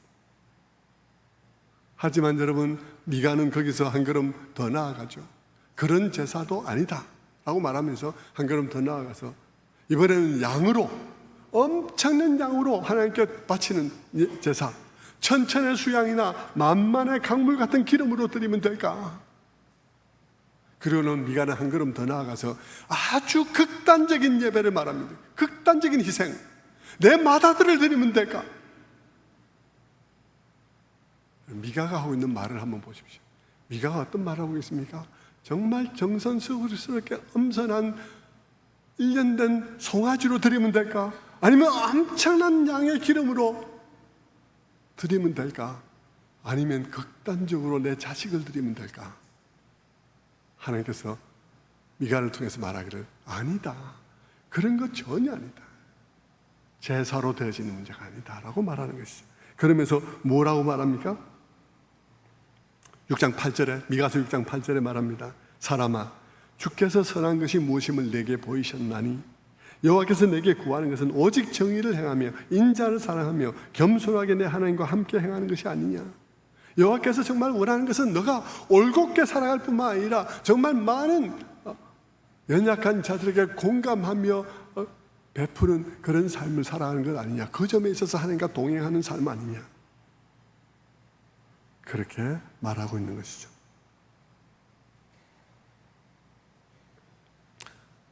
하지만 여러분, 미가는 거기서 한 걸음 더 나아가죠. 그런 제사도 아니다 라고 말하면서 한 걸음 더 나아가서 이번에는 양으로, 엄청난 양으로 하나님께 바치는 제사, 천천의 수양이나 만만의 강물 같은 기름으로 드리면 될까? 그리고는 미가는 한 걸음 더 나아가서 아주 극단적인 예배를 말합니다. 극단적인 희생, 내 맏아들을 드리면 될까? 미가가 하고 있는 말을 한번 보십시오. 미가가 어떤 말을 하고 있습니까? 정말 정성스럽게 엄선한 1년 된 송아지로 드리면 될까? 아니면 엄청난 양의 기름으로 드리면 될까? 아니면 극단적으로 내 자식을 드리면 될까? 하나님께서 미가를 통해서 말하기를 아니다, 그런 것 전혀 아니다, 제사로 되어지는 문제가 아니다 라고 말하는 것이죠. 그러면서 뭐라고 말합니까? 6장 8절에, 미가서 6장 8절에 말합니다. 사람아, 주께서 선한 것이 무엇임을 내게 보이셨나니 여호와께서 내게 구하는 것은 오직 정의를 행하며 인자를 사랑하며 겸손하게 내 하나님과 함께 행하는 것이 아니냐. 여호와께서 정말 원하는 것은 너가 올곧게 살아갈 뿐만 아니라 정말 많은 연약한 자들에게 공감하며 베푸는 그런 삶을 살아가는 것 아니냐. 그 점에 있어서 하나님과 동행하는 삶 아니냐. 그렇게 말하고 있는 것이죠.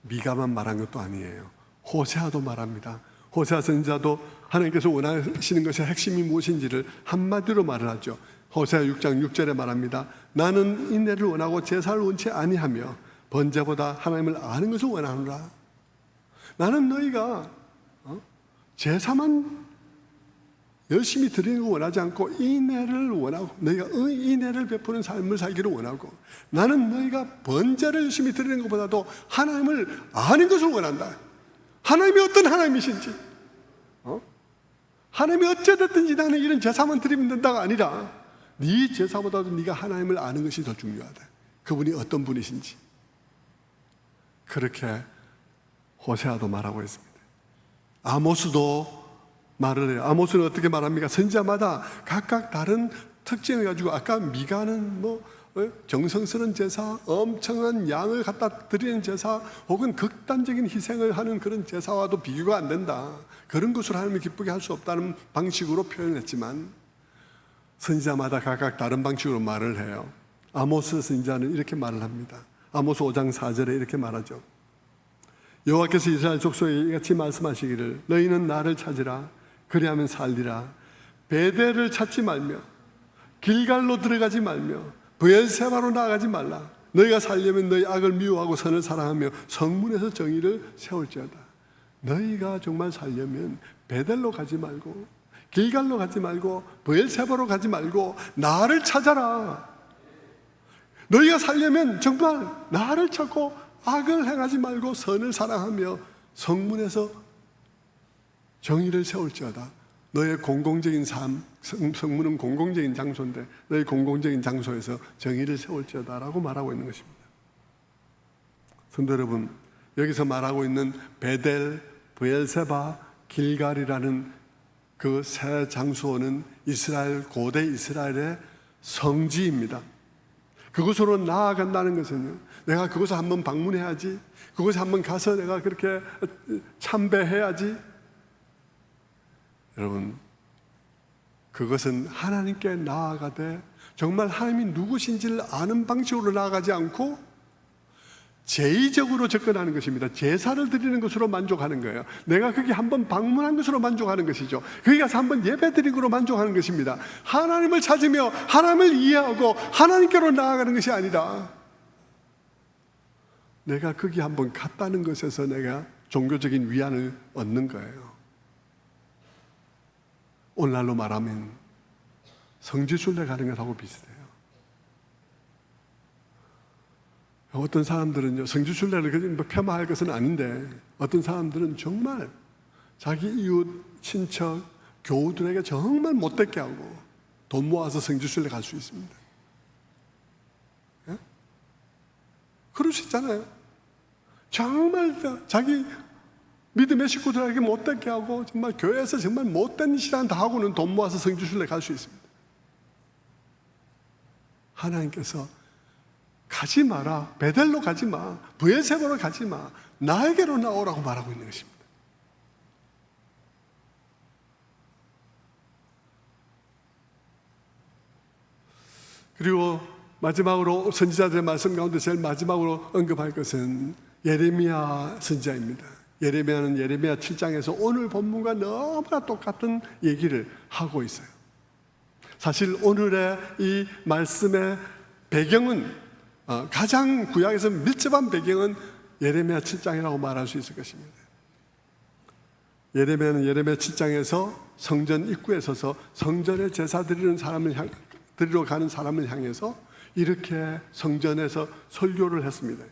미가만 말한 것도 아니에요. 호세아도 말합니다. 호세아 선지자도 하나님께서 원하시는 것의 핵심이 무엇인지를 한마디로 말을 하죠. 호세아 6장 6절에 말합니다. 나는 인내를 원하고 제사를 원치 아니하며 번제보다 하나님을 아는 것을 원하노라. 나는 너희가 제사만 열심히 드리는 걸 원하지 않고 인내를 원하고, 너희가 인내를 베푸는 삶을 살기를 원하고, 나는 너희가 번제를 열심히 드리는 것보다도 하나님을 아는 것을 원한다. 하나님이 어떤 하나님이신지, 하나님이 어찌됐든지 나는 이런 제사만 드리면 된다가 아니라 네 제사보다도 네가 하나님을 아는 것이 더 중요하다. 그분이 어떤 분이신지. 그렇게 호세아도 말하고 있습니다. 아모스도 말을 해요. 아모스는 어떻게 말합니까? 선지자마다 각각 다른 특징을 가지고, 아까 미가는 정성스러운 제사, 엄청난 양을 갖다 드리는 제사, 혹은 극단적인 희생을 하는 그런 제사와도 비교가 안 된다. 그런 것으로 하나님을 기쁘게 할 수 없다는 방식으로 표현했지만 선지자마다 각각 다른 방식으로 말을 해요. 아모스 선지자는 이렇게 말을 합니다. 아모스 5장 4절에 이렇게 말하죠. 여호와께서 이스라엘 족속에게 이같이 말씀하시기를 너희는 나를 찾으라. 그리하면 살리라. 베델을 찾지 말며 길갈로 들어가지 말며 브엘세바로 나아가지 말라. 너희가 살려면 너희 악을 미워하고 선을 사랑하며 성문에서 정의를 세울지어다. 너희가 정말 살려면 베델로 가지 말고 길갈로 가지 말고 브엘세바로 가지 말고 나를 찾아라. 너희가 살려면 정말 나를 찾고 악을 행하지 말고 선을 사랑하며 성문에서 정의를 세울지어다. 너의 공공적인 삶, 성문은 공공적인 장소인데 너의 공공적인 장소에서 정의를 세울지어다 라고 말하고 있는 것입니다. 성도 여러분, 여기서 말하고 있는 베델, 브엘세바, 길갈이라는 그 세 장소는 이스라엘, 고대 이스라엘의 성지입니다. 그곳으로 나아간다는 것은요, 내가 그곳을 한번 방문해야지, 그곳에 한번 가서 내가 그렇게 참배해야지. 여러분, 그것은 하나님께 나아가되 정말 하나님이 누구신지를 아는 방식으로 나아가지 않고 제의적으로 접근하는 것입니다. 제사를 드리는 것으로 만족하는 거예요. 내가 거기 한번 방문한 것으로 만족하는 것이죠. 거기 가서 한번 예배 드리는 것으로 만족하는 것입니다. 하나님을 찾으며 하나님을 이해하고 하나님께로 나아가는 것이 아니라 내가 거기 한번 갔다는 것에서 내가 종교적인 위안을 얻는 거예요. 오늘날로 말하면 성지순례 가는 것하고 비슷해요. 어떤 사람들은요, 성지순례를 폄하할 것은 아닌데 어떤 사람들은 정말 자기 이웃, 친척, 교우들에게 정말 못되게 하고 돈 모아서 성지순례 갈 수 있습니다. 예? 그럴 수 있잖아요. 정말 자기 믿음의 식구들에게 못되게 하고 정말 교회에서 정말 못된 시간 다 하고는 돈 모아서 성지순례 갈 수 있습니다. 하나님께서 가지 마라, 베델로 가지 마, 브엘세바로 가지 마, 나에게로 나오라고 말하고 있는 것입니다. 그리고 마지막으로 선지자들의 말씀 가운데 제일 마지막으로 언급할 것은 예레미야 선지자입니다. 예레미야는 예레미야 7장에서 오늘 본문과 너무나 똑같은 얘기를 하고 있어요. 사실 오늘의 이 말씀의 배경은 가장 구약에서 밀접한 배경은 예레미야 7장이라고 말할 수 있을 것입니다. 예레미야는 예레미야 7장에서 성전 입구에 서서 성전에 제사 드리러 가는 사람을 향해서 이렇게 성전에서 설교를 했습니다.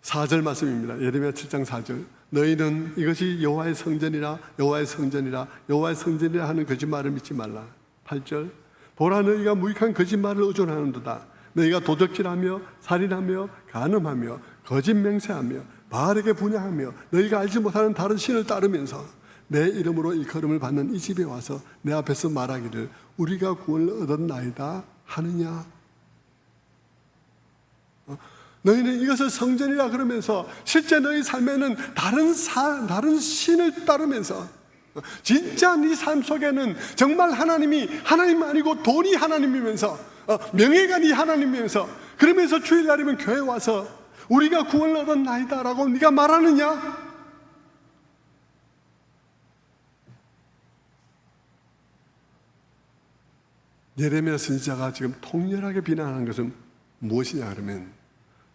4절 말씀입니다. 예레미야 7장 4절. 너희는 이것이 여호와의 성전이라 여호와의 성전이라 여호와의 성전이라 하는 거짓말을 믿지 말라. 8절. 보라, 너희가 무익한 거짓말을 의존하는도다. 너희가 도적질하며 살인하며 간음하며 거짓 맹세하며 바알에게 분향하며 너희가 알지 못하는 다른 신을 따르면서 내 이름으로 일컬음을 받는 이 집에 와서 내 앞에서 말하기를 우리가 구원을 얻었나이다 하느냐. 너희는 이것을 성전이라 그러면서 실제 너희 삶에는 다른 신을 따르면서 진짜 네 삶 속에는 정말 하나님이 하나님 아니고 돈이 하나님이면서 명예가 네 하나님이면서 그러면서 주일날이면 교회 와서 우리가 구원을 얻었나이다 라고 네가 말하느냐? 예레미야 선지자가 지금 통렬하게 비난하는 것은 무엇이냐 그러면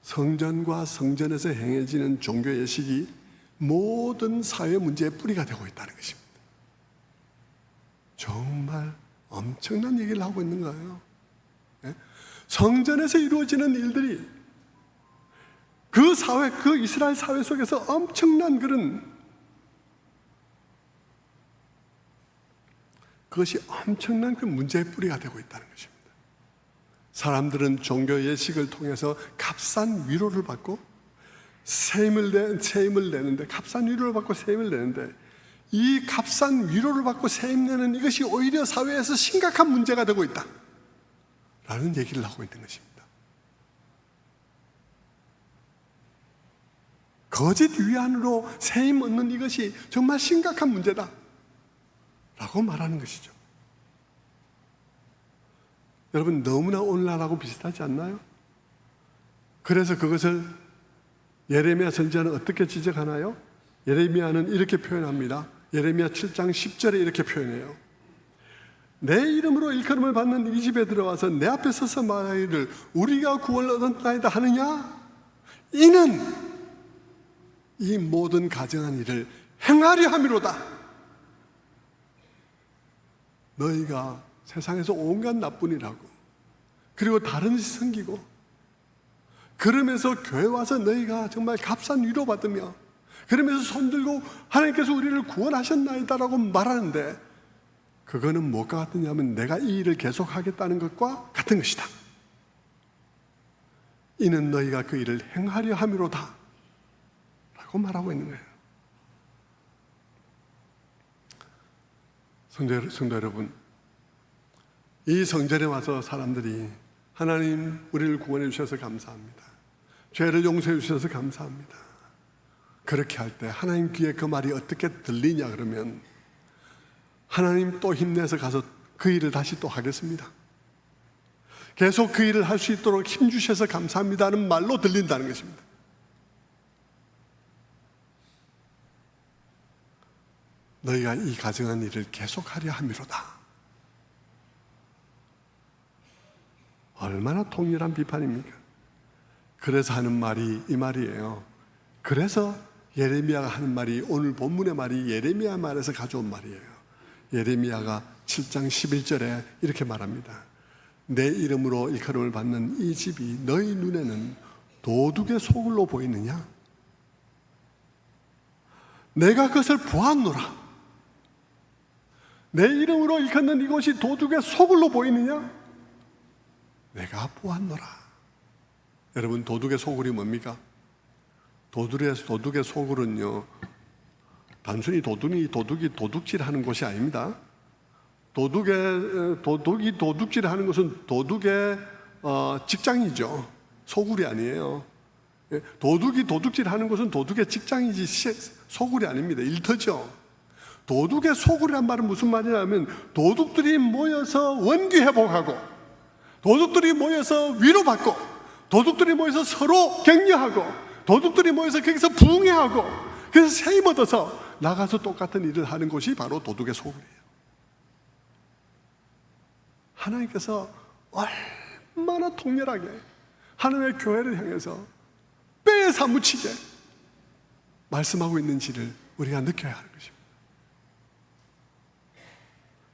성전과 성전에서 행해지는 종교 예식이 모든 사회 문제의 뿌리가 되고 있다는 것입니다. 정말 엄청난 얘기를 하고 있는 거예요. 성전에서 이루어지는 일들이 그 사회, 그 이스라엘 사회 속에서 엄청난 그것이 엄청난 그 문제의 뿌리가 되고 있다는 것입니다. 사람들은 종교 예식을 통해서 값싼 위로를 받고 세임을 내는데 값싼 위로를 받고 세임을 내는데 이 값싼 위로를 받고 세임 내는 이것이 오히려 사회에서 심각한 문제가 되고 있다 라는 얘기를 하고 있는 것입니다. 거짓 위안으로 세임 얻는 이것이 정말 심각한 문제다 라고 말하는 것이죠. 여러분, 너무나 오늘날하고 비슷하지 않나요? 그래서 그것을 예레미야 선지자는 어떻게 지적하나요? 예레미야는 이렇게 표현합니다. 예레미야 7장 10절에 이렇게 표현해요. 내 이름으로 일컬음을 받는 이 집에 들어와서 내 앞에 서서 말하기를 우리가 구원을 얻었나이다 하느냐? 이는 이 모든 가증한 일을 행하려 함이로다. 너희가 세상에서 온갖 나쁜 일하고 그리고 다른 짓 생기고 그러면서 교회 와서 너희가 정말 값싼 위로받으며 그러면서 손들고 하나님께서 우리를 구원하셨나이다라고 말하는데 그거는 무엇과 같으냐면 내가 이 일을 계속하겠다는 것과 같은 것이다. 이는 너희가 그 일을 행하려 함이로다 라고 말하고 있는 거예요. 성도 여러분, 이 성전에 와서 사람들이 하나님 우리를 구원해 주셔서 감사합니다. 죄를 용서해 주셔서 감사합니다. 그렇게 할 때 하나님 귀에 그 말이 어떻게 들리냐 그러면 하나님 또 힘내서 가서 그 일을 다시 또 하겠습니다. 계속 그 일을 할 수 있도록 힘 주셔서 감사합니다는 말로 들린다는 것입니다. 너희가 이 가증한 일을 계속하려 함이로다. 얼마나 통렬한 비판입니까? 그래서 하는 말이 이 말이에요. 그래서 예레미야가 하는 말이 오늘 본문의 말이 예레미야 말에서 가져온 말이에요. 예레미야가 7장 11절에 이렇게 말합니다. 내 이름으로 일컬음을 받는 이 집이 너희 눈에는 도둑의 소굴로 보이느냐? 내가 그것을 보았노라. 내 이름으로 일컫는 이곳이 도둑의 소굴로 보이느냐? 내가 보았노라. 여러분, 도둑의 소굴이 뭡니까? 도둑의 소굴은요, 단순히 도둑이 도둑질하는 곳이 아닙니다. 도둑이 도둑질하는 것은 도둑의 직장이죠. 소굴이 아니에요. 도둑이 도둑질하는 것은 도둑의 직장이지 소굴이 아닙니다. 일터죠. 도둑의 소굴이란 말은 무슨 말이냐면 도둑들이 모여서 원기회복하고, 도둑들이 모여서 위로받고, 도둑들이 모여서 서로 격려하고, 도둑들이 모여서 거기서 부흥회하고, 그래서 새 힘 얻어서 나가서 똑같은 일을 하는 곳이 바로 도둑의 소굴이에요. 하나님께서 얼마나 통렬하게 하나님의 교회를 향해서 뼈에 사무치게 말씀하고 있는지를 우리가 느껴야 하는 것입니다.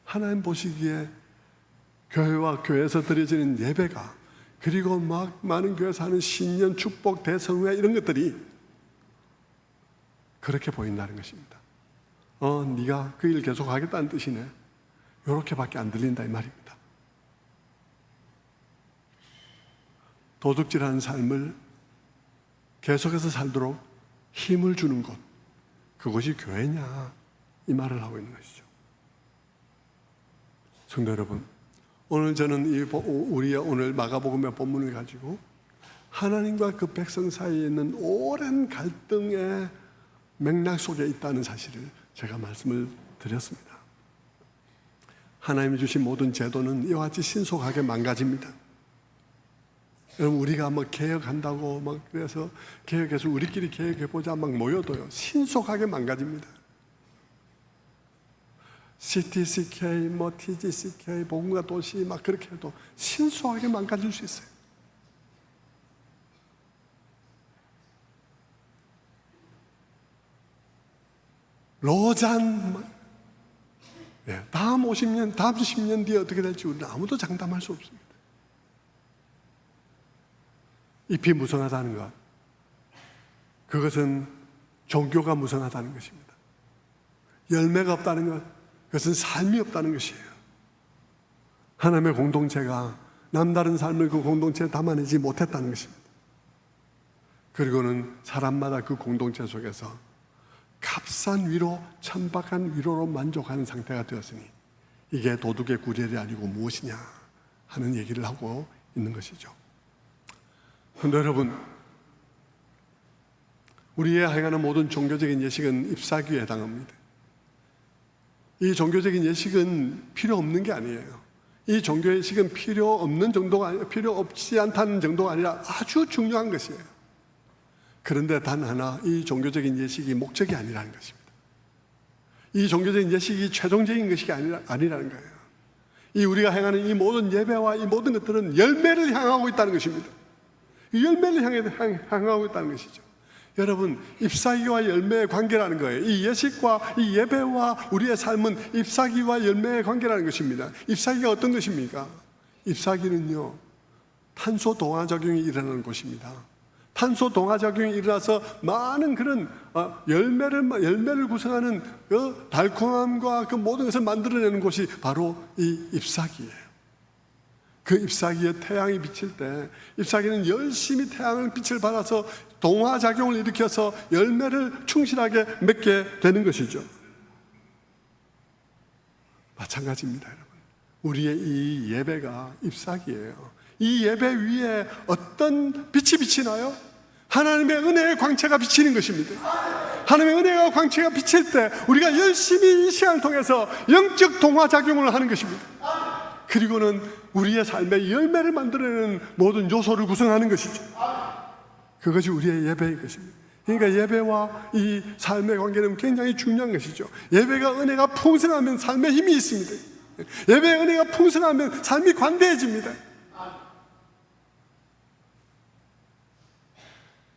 하나님 보시기에 교회와 교회에서 드려지는 예배가, 그리고 막 많은 교회에서 하는 신년 축복 대성회 이런 것들이 그렇게 보인다는 것입니다. 네가 그 일 계속 하겠다는 뜻이네. 이렇게밖에 안 들린다 이 말입니다. 도둑질하는 삶을 계속해서 살도록 힘을 주는 곳, 그것이 교회냐 이 말을 하고 있는 것이죠. 성도 여러분, 오늘 저는 우리의 오늘 마가복음의 본문을 가지고 하나님과 그 백성 사이에 있는 오랜 갈등의 맥락 속에 있다는 사실을 제가 말씀을 드렸습니다. 하나님이 주신 모든 제도는 이와 같이 신속하게 망가집니다. 여러분, 우리가 개혁한다고 그래서 개혁해서 우리끼리 개혁해보자 모여도요, 신속하게 망가집니다. CTCK, TGCK, 복음과 도시 그렇게 해도 신속하게 망가질 수 있어요. 로잔, 다음 50년, 다음 10년 뒤에 어떻게 될지 우리는 아무도 장담할 수 없습니다. 잎이 무성하다는 것, 그것은 종교가 무성하다는 것입니다. 열매가 없다는 것, 그것은 삶이 없다는 것이에요. 하나님의 공동체가 남다른 삶을 그 공동체에 담아내지 못했다는 것입니다. 그리고는 사람마다 그 공동체 속에서 값싼 위로, 천박한 위로로 만족하는 상태가 되었으니 이게 도둑의 구렬이 아니고 무엇이냐 하는 얘기를 하고 있는 것이죠. 그런데 여러분, 우리의 행하는 모든 종교적인 예식은 잎사귀에 해당합니다. 이 종교적인 예식은 필요 없는 게 아니에요. 이 종교 예식은 필요 없는 정도가 아니라, 필요 없지 않다는 정도가 아니라 아주 중요한 것이에요. 그런데 단 하나, 이 종교적인 예식이 목적이 아니라는 것입니다. 이 종교적인 예식이 최종적인 것이 아니라는 거예요. 이 우리가 행하는 이 모든 예배와 이 모든 것들은 열매를 향하고 있다는 것입니다. 이 열매를 향하고 있다는 것이죠. 여러분, 잎사귀와 열매의 관계라는 거예요. 이 예식과 이 예배와 우리의 삶은 잎사귀와 열매의 관계라는 것입니다. 잎사귀가 어떤 것입니까? 잎사귀는요, 탄소 동화작용이 일어나는 곳입니다. 탄소 동화작용이 일어나서 많은 그런 열매를 구성하는 그 달콤함과 그 모든 것을 만들어내는 곳이 바로 이 잎사귀예요. 그 잎사귀에 태양이 비칠 때 잎사귀는 열심히 태양을 빛을 받아서 동화작용을 일으켜서 열매를 충실하게 맺게 되는 것이죠. 마찬가지입니다, 여러분. 우리의 이 예배가 잎사귀예요. 이 예배 위에 어떤 빛이 비치나요? 하나님의 은혜의 광채가 비치는 것입니다. 하나님의 은혜가 광채가 비칠 때 우리가 열심히 이 시간을 통해서 영적 동화작용을 하는 것입니다. 그리고는 우리의 삶의 열매를 만들어내는 모든 요소를 구성하는 것이죠. 그것이 우리의 예배인 것입니다. 그러니까 예배와 이 삶의 관계는 굉장히 중요한 것이죠. 예배가 은혜가 풍성하면 삶에 힘이 있습니다. 예배의 은혜가 풍성하면 삶이 관대해집니다.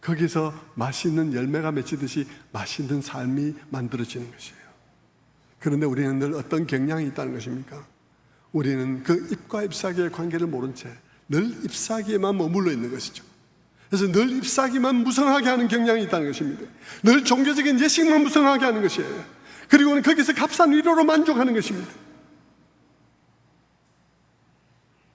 거기서 맛있는 열매가 맺히듯이 맛있는 삶이 만들어지는 것이에요. 그런데 우리는 늘 어떤 경향이 있다는 것입니까? 우리는 그 잎과 잎사귀의 관계를 모른 채 늘 잎사귀에만 머물러 있는 것이죠. 그래서 늘 잎사귀만 무성하게 하는 경향이 있다는 것입니다. 늘 종교적인 예식만 무성하게 하는 것이에요. 그리고는 거기서 값싼 위로로 만족하는 것입니다.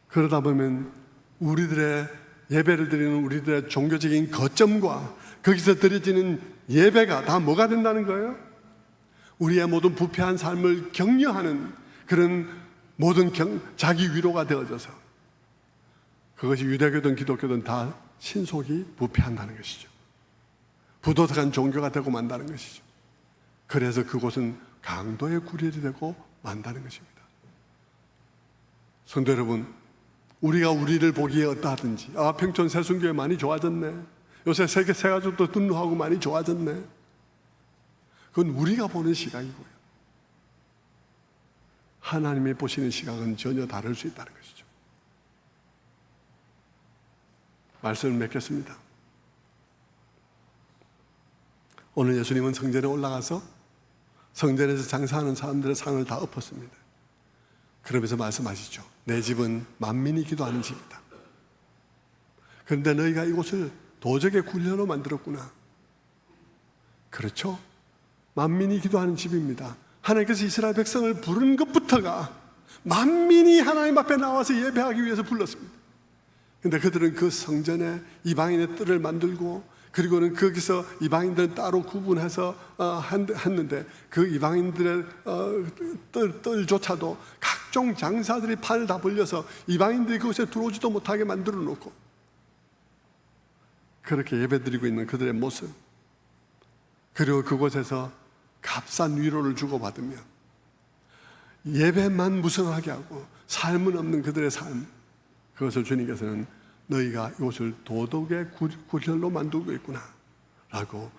그러다 보면 우리들의 예배를 드리는 우리들의 종교적인 거점과 거기서 드려지는 예배가 다 뭐가 된다는 거예요? 우리의 모든 부패한 삶을 격려하는 그런 모든 자기 위로가 되어져서 그것이 유대교든 기독교든 다 신속히 부패한다는 것이죠. 부도덕한 종교가 되고 만다는 것이죠. 그래서 그곳은 강도의 구렬이 되고 만다는 것입니다. 성도 여러분, 우리가 우리를 보기에 어떠하든지, 평촌 새순교회 많이 좋아졌네, 요새 세계 새가족도 등록하고 많이 좋아졌네, 그건 우리가 보는 시각이고요. 하나님이 보시는 시각은 전혀 다를 수 있다는 것이죠. 말씀을 맺겠습니다. 오늘 예수님은 성전에 올라가서 성전에서 장사하는 사람들의 상을 다 엎었습니다. 그러면서 말씀하시죠. 내 집은 만민이 기도하는 집이다. 그런데 너희가 이곳을 도적의 굴려로 만들었구나. 그렇죠? 만민이 기도하는 집입니다. 하나님께서 이스라엘 백성을 부른 것부터가 만민이 하나님 앞에 나와서 예배하기 위해서 불렀습니다. 그런데 그들은 그 성전에 이방인의 뜰을 만들고, 그리고는 거기서 이방인들은 따로 구분해서 했는데, 그 이방인들의 뜰조차도 각종 장사들이 판을 다 벌려서 이방인들이 그곳에 들어오지도 못하게 만들어 놓고, 그렇게 예배드리고 있는 그들의 모습, 그리고 그곳에서 값싼 위로를 주고받으며 예배만 무성하게 하고 삶은 없는 그들의 삶, 그것을 주님께서는 너희가 이곳을 도덕의 굴혈로 만들고 있구나 라고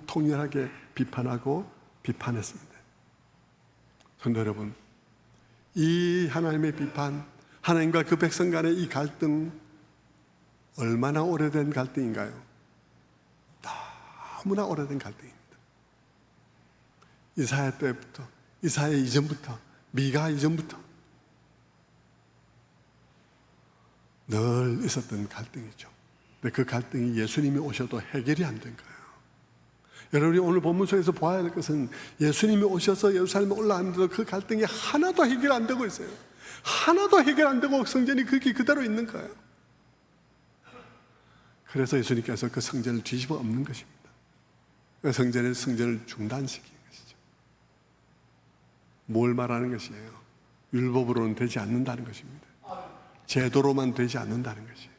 통렬하게 비판하고 비판했습니다. 성도 여러분, 이 하나님의 비판, 하나님과 그 백성 간의 이 갈등, 얼마나 오래된 갈등인가요? 너무나 오래된 갈등입니다. 이사야 때부터, 이사야 이전부터, 미가 이전부터 늘 있었던 갈등이죠. 근데 그 갈등이 예수님이 오셔도 해결이 안 된 거예요. 여러분이 오늘 본문 속에서 보아야 할 것은 예수님이 오셔서 예루살렘에 올라왔는데도 그 갈등이 하나도 해결 안 되고 있어요. 하나도 해결 안 되고 성전이 그렇게 그대로 있는 거예요. 그래서 예수님께서 그 성전을 뒤집어 엎는 것입니다. 성전을 중단시킨 것이죠. 뭘 말하는 것이에요? 율법으로는 되지 않는다는 것입니다. 제도로만 되지 않는다는 것이에요.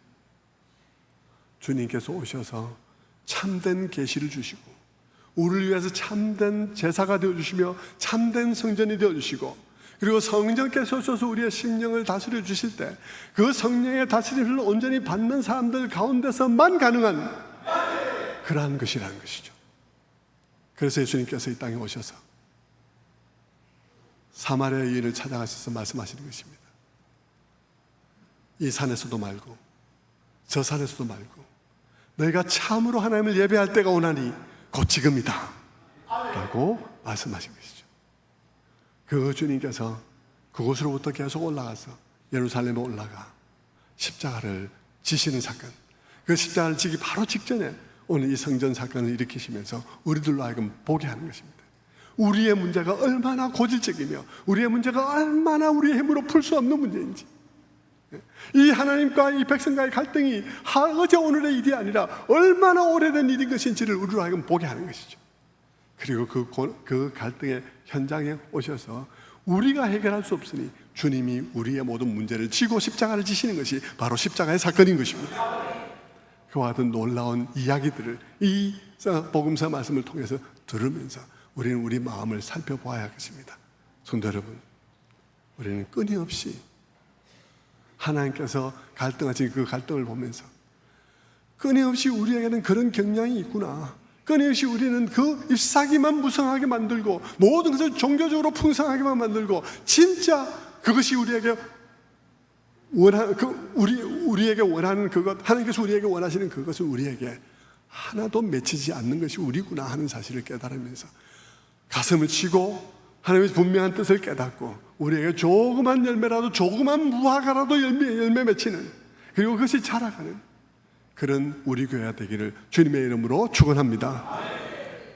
주님께서 오셔서 참된 계시를 주시고, 우리를 위해서 참된 제사가 되어주시며 참된 성전이 되어주시고, 그리고 성령께서 오셔서 우리의 심령을 다스려 주실 때 그 성령의 다스림을 온전히 받는 사람들 가운데서만 가능한 그러한 것이라는 것이죠. 그래서 예수님께서 이 땅에 오셔서 사마리아 여인을 찾아가셔서 말씀하시는 것입니다. 이 산에서도 말고 저 산에서도 말고 너희가 참으로 하나님을 예배할 때가 오나니 곧 지금이다 라고 말씀하신 것이죠. 그 주님께서 그곳으로부터 계속 올라가서 예루살렘에 올라가 십자가를 지시는 사건, 그 십자가를 지기 바로 직전에 오늘 이 성전 사건을 일으키시면서 우리들로 하여금 보게 하는 것입니다. 우리의 문제가 얼마나 고질적이며 우리의 문제가 얼마나 우리의 힘으로 풀 수 없는 문제인지, 이 하나님과 이 백성과의 갈등이 어제 오늘의 일이 아니라 얼마나 오래된 일인 것인지를 우리로 하여금 보게 하는 것이죠. 그리고 그 갈등의 현장에 오셔서 우리가 해결할 수 없으니 주님이 우리의 모든 문제를 지고 십자가를 지시는 것이 바로 십자가의 사건인 것입니다. 그와 같은 놀라운 이야기들을 이 복음서 말씀을 통해서 들으면서 우리는 우리 마음을 살펴보아야 하겠습니다. 성도 여러분, 우리는 끊임없이 하나님께서 갈등하신 그 갈등을 보면서 끊임없이 우리에게는 그런 경향이 있구나, 끊임없이 우리는 그 잎사귀만 무성하게 만들고 모든 것을 종교적으로 풍성하게만 만들고, 진짜 그것이 우리에게 우리에게 원하는 그것, 하나님께서 우리에게 원하시는 그것을 우리에게 하나도 맺히지 않는 것이 우리구나 하는 사실을 깨달으면서 가슴을 치고 하나님의 분명한 뜻을 깨닫고 우리에게 조그만 열매라도, 조그만 무화과라도 열매 맺히는, 그리고 그것이 자라가는 그런 우리 교회가 되기를 주님의 이름으로 축원합니다.